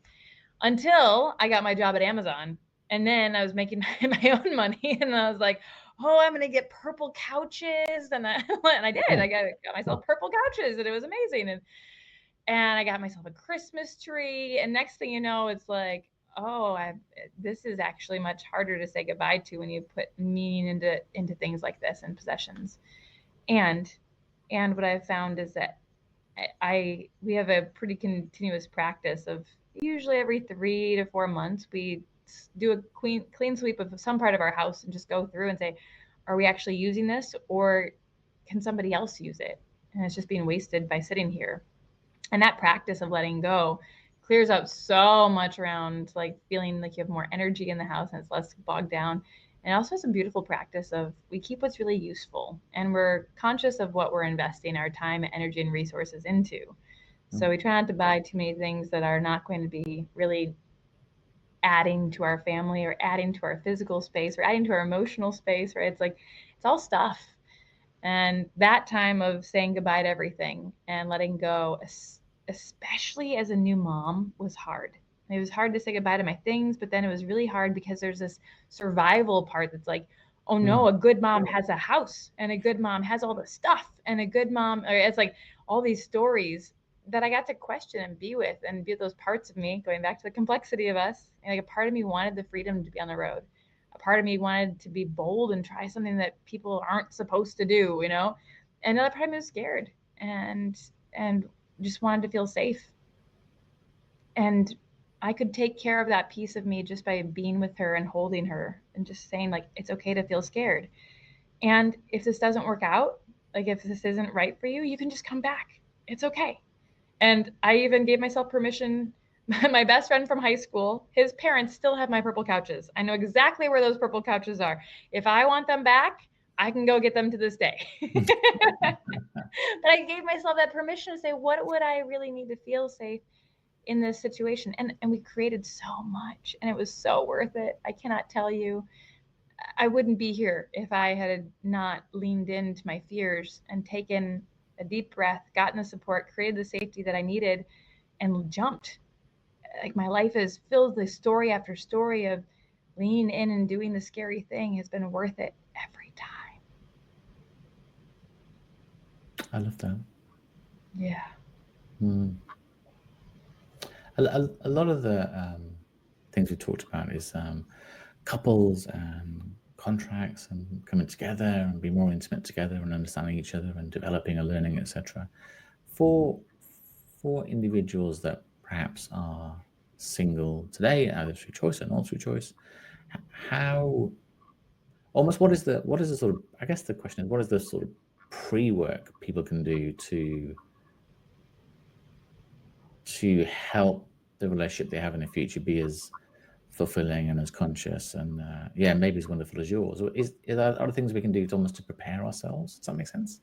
until I got my job at Amazon. And then I was making my own money, and I was like, oh, I'm going to get purple couches. And I did. I got myself purple couches, and it was amazing. And I got myself a Christmas tree. And next thing you know, it's like, oh, this is actually much harder to say goodbye to when you put meaning into things like this and possessions. And what I've found is that we have a pretty continuous practice of usually every 3 to 4 months, we do a clean sweep of some part of our house and just go through and say, are we actually using this, or can somebody else use it? And it's just being wasted by sitting here. And that practice of letting go clears up so much around like feeling like you have more energy in the house and it's less bogged down. And also some beautiful practice of we keep what's really useful, and we're conscious of what we're investing our time, energy, and resources into. So we try not to buy too many things that are not going to be really adding to our family or adding to our physical space or adding to our emotional space, right? It's like, it's all stuff. And that time of saying goodbye to everything and letting go, especially as a new mom, was hard. It was hard to say goodbye to my things, but then it was really hard because there's this survival part that's like, oh no, a good mom has a house, and a good mom has all the stuff, and a good mom, or it's like all these stories that I got to question and be with those parts of me, going back to the complexity of us. And like a part of me wanted the freedom to be on the road. A part of me wanted to be bold and try something that people aren't supposed to do, you know? And another part of me was scared and just wanted to feel safe. And I could take care of that piece of me just by being with her and holding her and just saying like, it's okay to feel scared. And if this doesn't work out, like if this isn't right for you, you can just come back. It's okay. And I even gave myself permission My best friend from high school, his parents still have my purple couches. I know exactly where those purple couches are. If I want them back, I can go get them to this day. But I gave myself that permission to say, what would I really need to feel safe in this situation? And we created so much, and it was so worth it. I cannot tell you. I wouldn't be here if I had not leaned into my fears and taken a deep breath, gotten the support, created the safety that I needed, and jumped. Like, my life is filled with story after story of leaning in and doing the scary thing has been worth it every time. I love that. Yeah. A lot of the things we talked about is couples and contracts and coming together and being more intimate together and understanding each other and developing and learning, etc. For individuals that perhaps are single today, either through choice or not through choice, how almost what is the sort of, I guess the question is, what is the sort of pre-work people can do to help the relationship they have in the future be as fulfilling and as conscious and maybe as wonderful as yours? Or is there other things we can do to prepare ourselves? Does that make sense?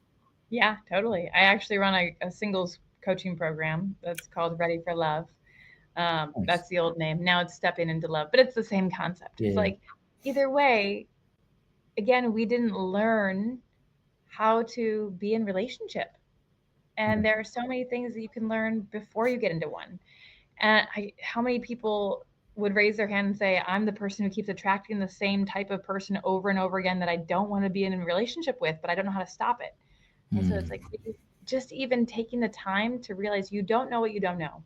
Yeah, totally. I actually run a singles coaching program that's called Ready for Love. Nice. That's the old name. Now it's Stepping into Love, but it's the same concept. It's like, either way, again, we didn't learn how to be in relationship. And there are so many things that you can learn before you get into one. And how many people would raise their hand and say, I'm the person who keeps attracting the same type of person over and over again that I don't want to be in a relationship with, but I don't know how to stop it. And so it's like, just even taking the time to realize you don't know what you don't know.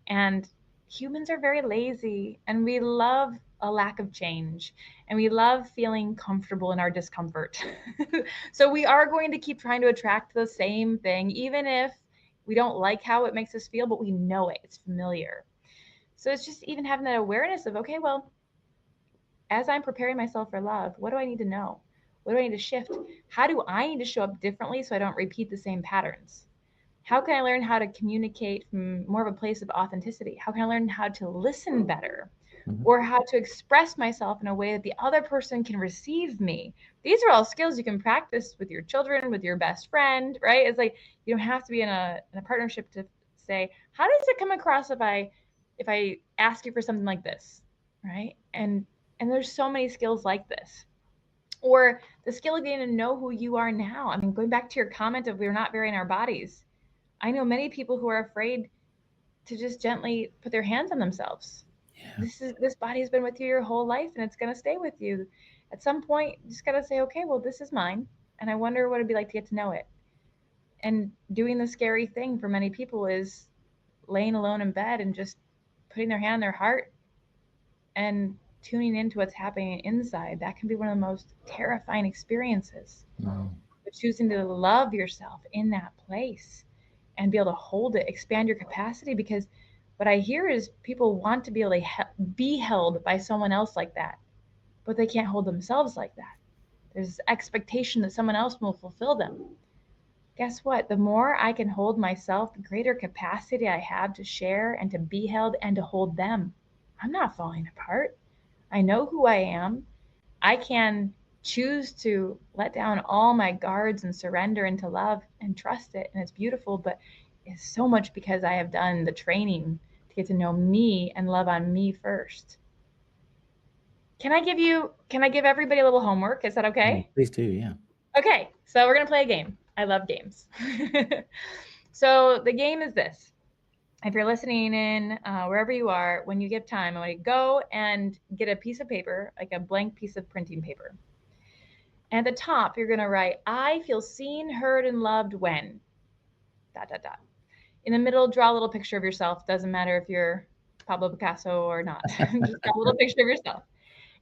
And humans are very lazy, and we love a lack of change, and we love feeling comfortable in our discomfort. So we are going to keep trying to attract the same thing, even if we don't like how it makes us feel, but we know it, it's familiar. So it's just even having that awareness of, okay, well, as I'm preparing myself for love, what do I need to know? What do I need to shift? How do I need to show up differently so I don't repeat the same patterns? How can I learn how to communicate from more of a place of authenticity? How can I learn how to listen better? Or how to express myself in a way that the other person can receive me? These are all skills you can practice with your children, with your best friend, right? It's like, you don't have to be in a partnership to say, how does it come across if I ask you for something like this, right? And there's so many skills like this. Or the skill of getting to know who you are now. I mean, going back to your comment of we're not varying our bodies, I know many people who are afraid to just gently put their hands on themselves. Yeah. This body has been with you your whole life, and it's going to stay with you. At some point, you just got to say, okay, well, this is mine, and I wonder what it'd be like to get to know it. And doing the scary thing for many people is laying alone in bed and just putting their hand on their heart and tuning into what's happening inside. That can be one of the most terrifying experiences. But choosing to love yourself in that place and be able to hold it, expand your capacity, because what I hear is people want to be able to be held by someone else like that, but they can't hold themselves like that. There's expectation that someone else will fulfill them. Guess what? The more I can hold myself, the greater capacity I have to share and to be held and to hold them. I'm not falling apart. I know who I am. I can choose to let down all my guards and surrender into love and trust it. And it's beautiful, but it's so much because I have done the training to get to know me and love on me first. Can I give everybody a little homework? Is that okay? Yeah, please do, yeah. Okay, so we're going to play a game. I love games. So the game is this. If you're listening in, wherever you are, when you get time, I want you to go and get a piece of paper, like a blank piece of printing paper. And at the top, you're going to write, I feel seen, heard, and loved when, ... In the middle, draw a little picture of yourself. Doesn't matter if you're Pablo Picasso or not. Just draw a little picture of yourself.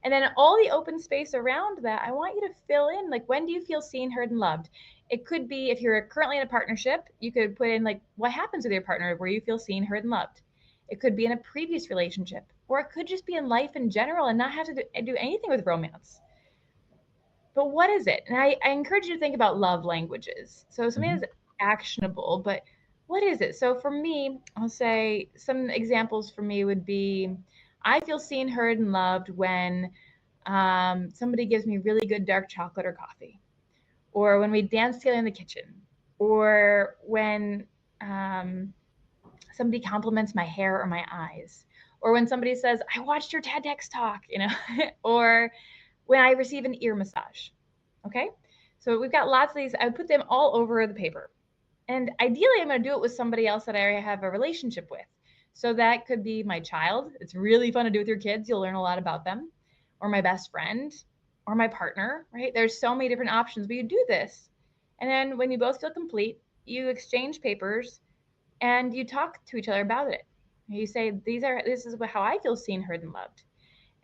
And then all the open space around that, I want you to fill in, like, when do you feel seen, heard, and loved? It could be, if you're currently in a partnership, you could put in, like, what happens with your partner where you feel seen, heard, and loved. It could be in a previous relationship, or it could just be in life in general and not have to do anything with romance. But what is it? And I encourage you to think about love languages. So something that's actionable, but what is it? So for me, I'll say some examples for me would be, I feel seen, heard, and loved when somebody gives me really good dark chocolate or coffee, or when we dance together in the kitchen, or when somebody compliments my hair or my eyes, or when somebody says, I watched your TEDx talk, or when I receive an ear massage. Okay. So we've got lots of these. I would put them all over the paper. And ideally, I'm going to do it with somebody else that I have a relationship with. So that could be my child. It's really fun to do with your kids. You'll learn a lot about them, or my best friend, or my partner, right? There's so many different options, but you do this. And then when you both feel complete, you exchange papers and you talk to each other about it. You say, this is how I feel seen, heard, and loved.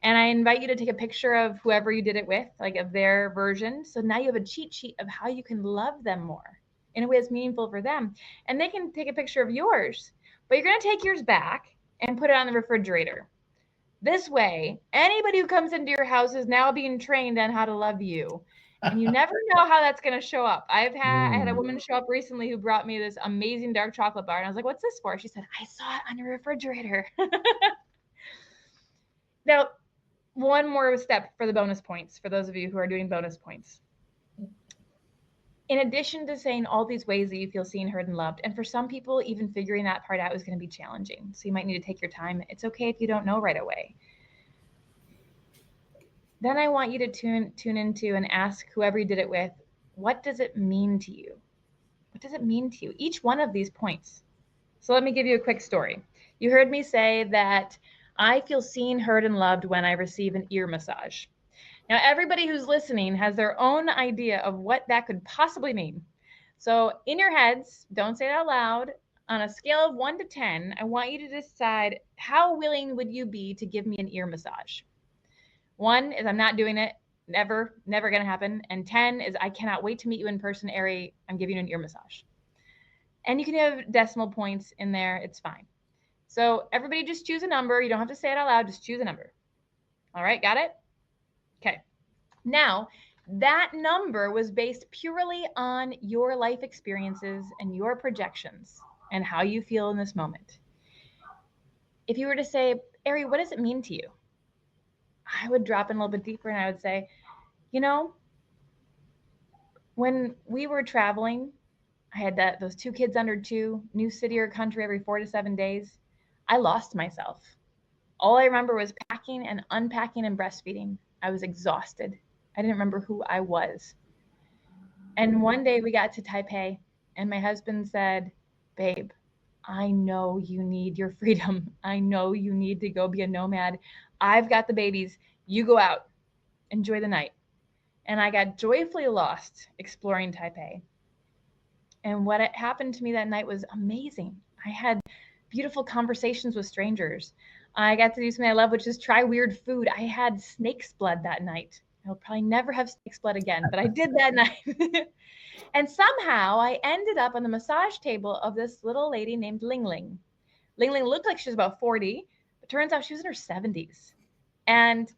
And I invite you to take a picture of whoever you did it with, like of their version. So now you have a cheat sheet of how you can love them more in a way that's meaningful for them. And they can take a picture of yours, but you're going to take yours back and put it on the refrigerator. This way, anybody who comes into your house is now being trained on how to love you. And you never know how that's going to show up. I had a woman show up recently who brought me this amazing dark chocolate bar. And I was like, what's this for? She said, I saw it on your refrigerator. Now, one more step for the bonus points, for those of you who are doing bonus points. In addition to saying all these ways that you feel seen, heard, and loved, and for some people, even figuring that part out is going to be challenging. So you might need to take your time. It's okay if you don't know right away. Then I want you to tune into and ask whoever you did it with, what does it mean to you? What does it mean to you? Each one of these points. So let me give you a quick story. You heard me say that I feel seen, heard, and loved when I receive an ear massage. Now, everybody who's listening has their own idea of what that could possibly mean. So in your heads, don't say it out loud. On a scale of 1 to 10, I want you to decide, how willing would you be to give me an ear massage? 1 is I'm not doing it. Never going to happen. And 10 is I cannot wait to meet you in person, Eri. I'm giving you an ear massage. And you can have decimal points in there. It's fine. So everybody just choose a number. You don't have to say it out loud. Just choose a number. All right. Got it? Okay. Now, that number was based purely on your life experiences and your projections and how you feel in this moment. If you were to say, Eri, what does it mean to you? I would drop in a little bit deeper and I would say, when we were traveling, I had those 2 kids under 2, new city or country every 4 to 7 days. I lost myself. All I remember was packing and unpacking and breastfeeding. I was exhausted. I didn't remember who I was. And one day we got to Taipei and my husband said, babe, I know you need your freedom. I know you need to go be a nomad. I've got the babies. You go out. Enjoy the night. And I got joyfully lost exploring Taipei. And what happened to me that night was amazing. I had beautiful conversations with strangers. I got to do something I love, which is try weird food. I had snake's blood that night. I'll probably never have snake's blood again, but I did that night. And somehow I ended up on the massage table of this little lady named Ling Ling. Ling Ling looked like she was about 40, but turns out she was in her 70s. And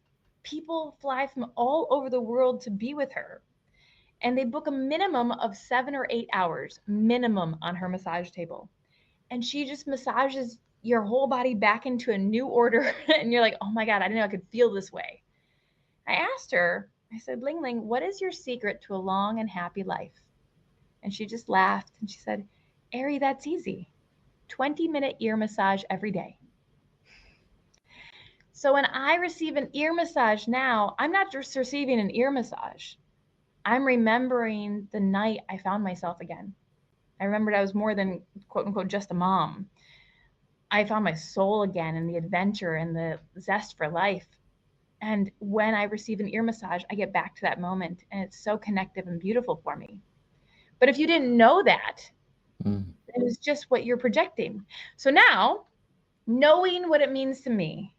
people fly from all over the world to be with her. And they book a minimum of 7 or 8 hours minimum on her massage table. And she just massages your whole body back into a new order. And you're like, oh my God, I didn't know I could feel this way. I asked her, I said, Ling Ling, what is your secret to a long and happy life? And she just laughed and she said, Eri, that's easy. 20-minute ear massage every day. So when I receive an ear massage now, I'm not just receiving an ear massage. I'm remembering the night I found myself again. I remembered I was more than, quote unquote, just a mom. I found my soul again and the adventure and the zest for life. And when I receive an ear massage, I get back to that moment and it's so connective and beautiful for me. But if you didn't know that, it was just what you're projecting. So now, knowing what it means to me,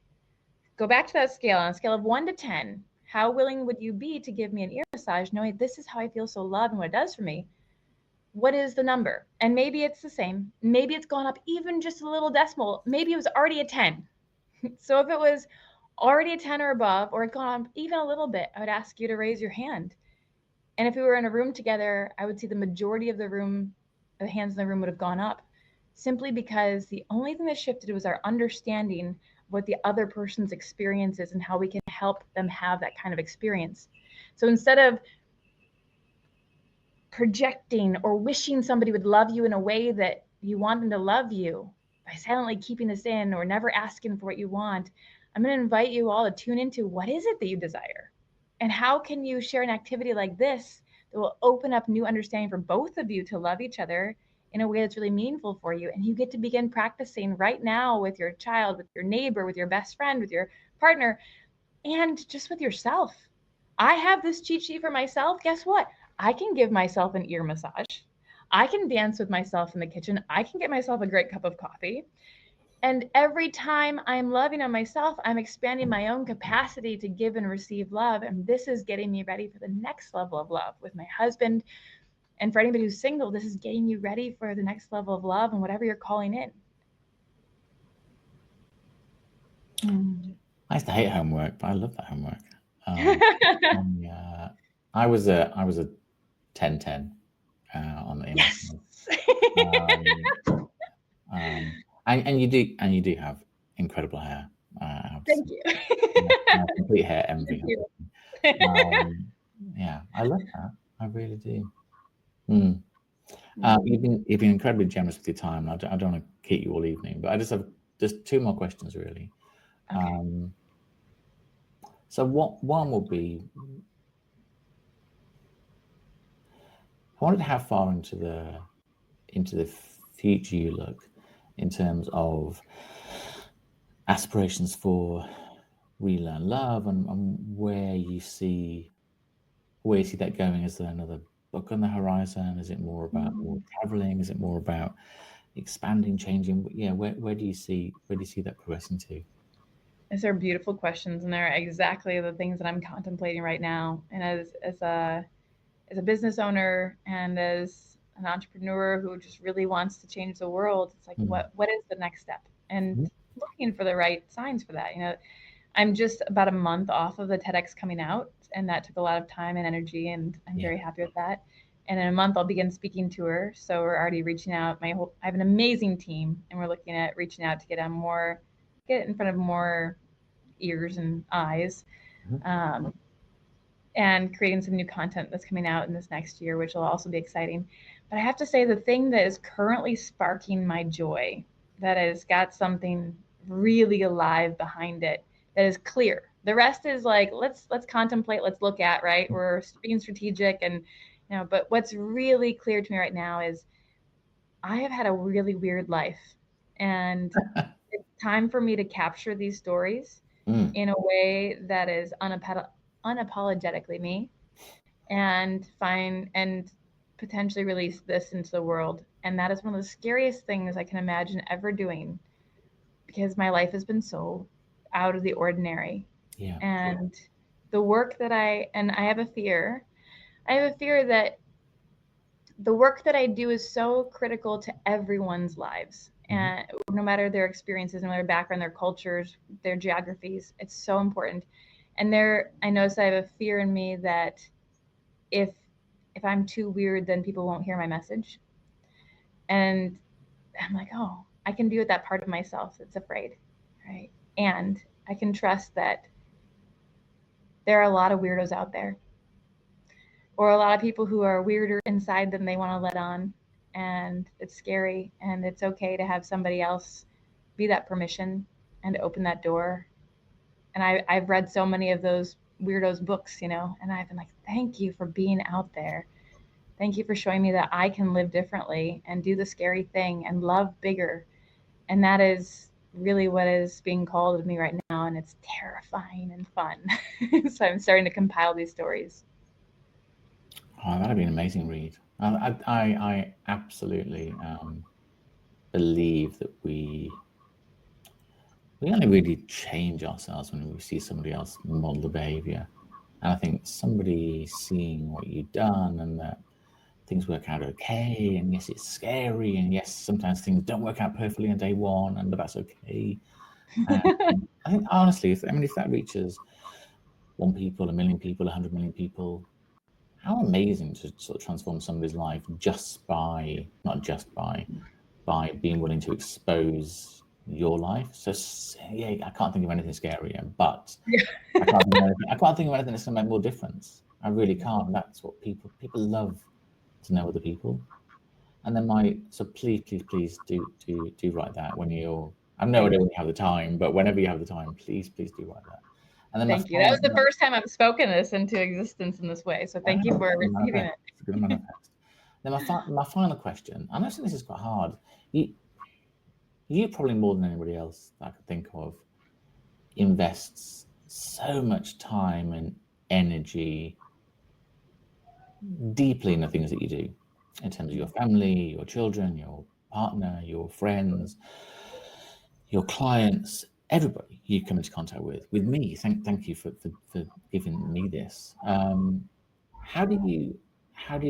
go back to that scale. On a scale of 1 to 10, how willing would you be to give me an ear massage, knowing this is how I feel so loved and what it does for me? What is the number? And maybe it's the same. Maybe it's gone up even just a little decimal. Maybe it was already a 10. So if it was already a 10 or above, or it gone up even a little bit, I would ask you to raise your hand. And if we were in a room together, I would see the majority of the hands in the room would have gone up. simply because the only thing that shifted was our understanding of what the other person's experience is and how we can help them have that kind of experience. So instead of projecting or wishing somebody would love you in a way that you want them to love you by silently keeping this in or never asking for what you want, I'm going to invite you all to tune into what is it that you desire? And how can you share an activity like this that will open up new understanding for both of you to love each other in a way that's really meaningful for you? And you get to begin practicing right now with your child, with your neighbor, with your best friend, with your partner, and just with yourself. I have this cheat sheet for myself. Guess what? I can give myself an ear massage. I can dance with myself in the kitchen. I can get myself a great cup of coffee. And every time I'm loving on myself, I'm expanding my own capacity to give and receive love. And this is getting me ready for the next level of love with my husband. And for anybody who's single, this is getting you ready for the next level of love and whatever you're calling in. I used to hate homework, but I love that homework. I was a 10-10 on the Yes. And you do have incredible hair. Thank you. Complete hair envy. Yeah, I love that. I really do. You've been incredibly generous with your time. I don't want to keep you all evening, but I just have just two more questions really. Okay. So one will be, I wondered how far into the future you look in terms of aspirations for Relearn Love and where you see that going. Is there another book on the horizon? Is it more about more traveling? Is it more about expanding, changing? Yeah, where do you see that progressing to? These are beautiful questions, and they're exactly the things that I'm contemplating right now. And as a business owner and as an entrepreneur who just really wants to change the world, it's like what is the next step? And looking for the right signs for that. I'm just about a month off of the TEDx coming out, and that took a lot of time and energy, and I'm very happy with that. And in a month, I'll begin speaking tour. So we're already reaching out. I have an amazing team, and we're looking at reaching out to get in front of more ears and eyes, and creating some new content that's coming out in this next year, which will also be exciting. But I have to say, the thing that is currently sparking my joy, that has got something really alive behind it, that is clear. The rest is like, let's contemplate, let's look at, right? We're being strategic and, but what's really clear to me right now is I have had a really weird life, and it's time for me to capture these stories in a way that is unapologetically me, and potentially release this into the world. And that is one of the scariest things I can imagine ever doing, because my life has been so out of the ordinary. Yeah. And the work that I have a fear that the work that I do is so critical to everyone's lives. And no matter their experiences, no matter their background, their cultures, their geographies, it's so important. And I notice I have a fear in me that if I'm too weird, then people won't hear my message. And I'm like, oh, I can be with that part of myself that's afraid, right? And I can trust that there are a lot of weirdos out there, or a lot of people who are weirder inside than they want to let on. And it's scary, and it's okay to have somebody else be that permission and open that door. And I've read so many of those weirdos books, and I've been like, thank you for being out there. Thank you for showing me that I can live differently and do the scary thing and love bigger. And that is really what is being called of me right now. And it's terrifying and fun. So I'm starting to compile these stories. Oh, that'd be an amazing read. I absolutely believe that we only really change ourselves when we see somebody else model the behavior. And I think somebody seeing what you've done and that things work out okay, and yes, it's scary, and yes, sometimes things don't work out perfectly on day one, and that's okay. I think honestly, if that reaches 1 people, 1 million people, 100 million people, how amazing to sort of transform somebody's life not just by by being willing to expose your life. So yeah, I can't think of anything scarier, but I can't think of anything that's going to make more difference. I really can't. That's what people love to know other people. And then so please do write that when you're. I have no idea when you have the time, but whenever you have the time, please do write that. And then thank you. That was the first time I've spoken this into existence in this way. So thank you for receiving it. It's a good manifest. Then my final question, and I think this is quite hard. You probably more than anybody else that I could think of invests so much time and energy deeply in the things that you do, in terms of your family, your children, your partner, your friends, your clients, everybody you come into contact with me. Thank you for giving me this. How do you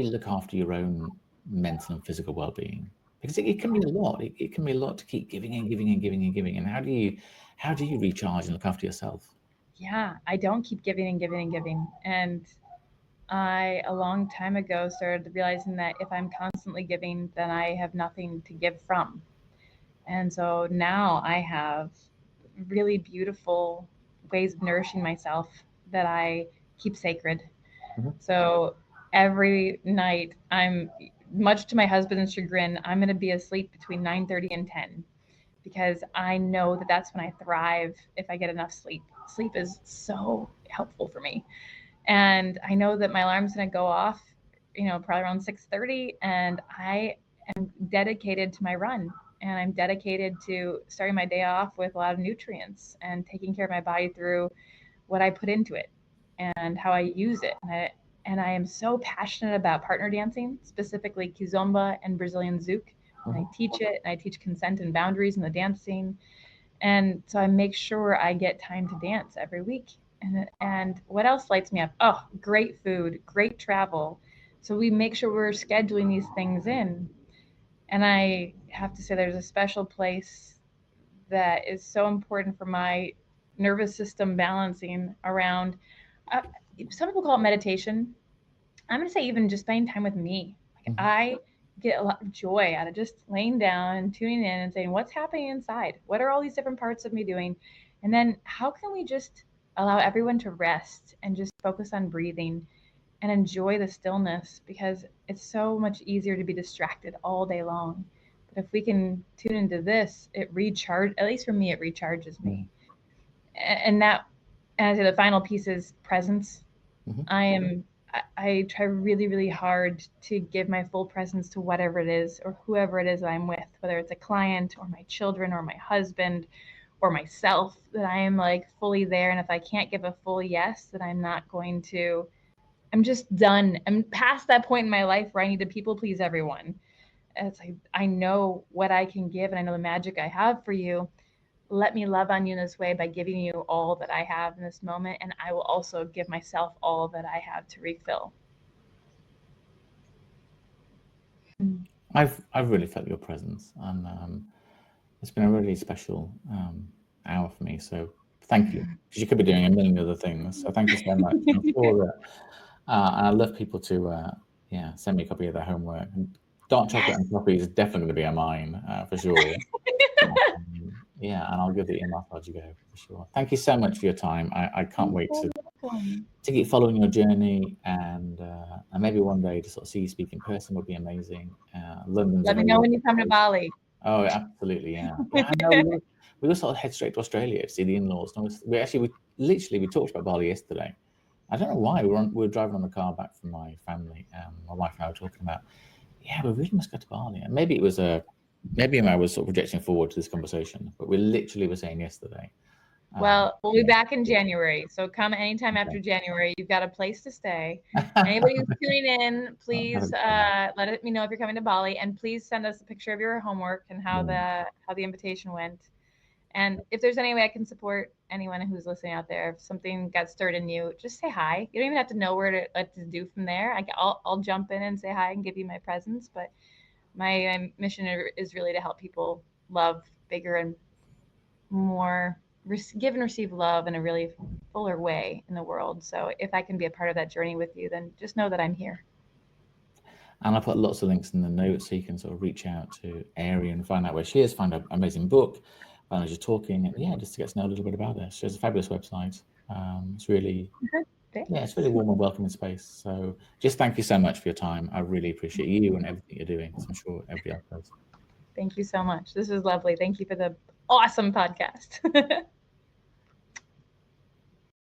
look after your own mental and physical well-being? Because it can be a lot. It can be a lot to keep giving and giving and giving and giving. And how do you recharge and look after yourself? Yeah, I don't keep giving and giving and giving. And I, a long time ago, started realizing that if I'm constantly giving, then I have nothing to give from. And so now I have really beautiful ways of nourishing myself that I keep sacred. Mm-hmm. So every night, I'm, much to my husband's chagrin, I'm going to be asleep between 9:30 and 10, because I know that that's when I thrive if I get enough sleep. Sleep is so helpful for me. And I know that my alarm's going to go off, probably around 6:30, and I am dedicated to my run, and I'm dedicated to starting my day off with a lot of nutrients and taking care of my body through what I put into it and how I use it. And I am so passionate about partner dancing, specifically kizomba and Brazilian zouk. And I teach it, and I teach consent and boundaries in the dancing. And so I make sure I get time to dance every week. And what else lights me up? Oh, great food, great travel. So we make sure we're scheduling these things in. And I have to say, there's a special place that is so important for my nervous system balancing around. Some people call it meditation. I'm going to say even just spending time with me. Like, I get a lot of joy out of just laying down and tuning in and saying, what's happening inside? What are all these different parts of me doing? And then how can we just allow everyone to rest and just focus on breathing and enjoy the stillness? Because it's so much easier to be distracted all day long. But if we can tune into this, at least for me, it recharges me. And I say the final piece is presence. I try really, really hard to give my full presence to whatever it is or whoever it is that I'm with, whether it's a client or my children or my husband or myself, that I am like fully there. And if I can't give a full yes, that I'm just done. I'm past that point in my life where I need to people please everyone. It's like, I know what I can give and I know the magic I have for you. Let me love on you in this way by giving you all that I have in this moment. And I will also give myself all that I have to refill. I've really felt your presence, and it's been a really special hour for me. So thank you, because you could be doing a million other things. So thank you so much. I'm sure that, and I love people to send me a copy of their homework. And dark chocolate and coffee is definitely going to be a mine for sure. And I'll give the email as you go for sure. Thank you so much for your time. I can't wait to keep following your journey, and maybe one day to sort of see you speak in person would be amazing. London's Let me know when you come to Bali. Oh, absolutely, yeah. I know. We all sort of head straight to Australia to see the in-laws. We talked about Bali yesterday. I don't know why. We were driving on the car back from my family. My wife and I were talking about, we really must go to Bali. And maybe I was sort of projecting forward to this conversation, but we literally were saying yesterday. Well, we'll be back in January. So come anytime after January. You've got a place to stay. Anybody who's tuning in, please let me know if you're coming to Bali, and please send us a picture of your homework and how the invitation went. And if there's any way I can support anyone who's listening out there, if something got stirred in you, just say hi. You don't even have to know what to do from there. I'll jump in and say hi and give you my presence. But my mission is really to help people love bigger and more, give and receive love in a really fuller way in the world. So if I can be a part of that journey with you, then just know that I'm here. And I'll put lots of links in the notes so you can sort of reach out to Eri and find out where she is, find an amazing book, find out you're talking, and yeah, just to get to know a little bit about this. She has a fabulous website. It's really, it's really warm and welcoming space. So just thank you so much for your time. I really appreciate you and everything you're doing. So I'm sure everybody else does. Thank you so much. This was lovely. Thank you for the awesome podcast.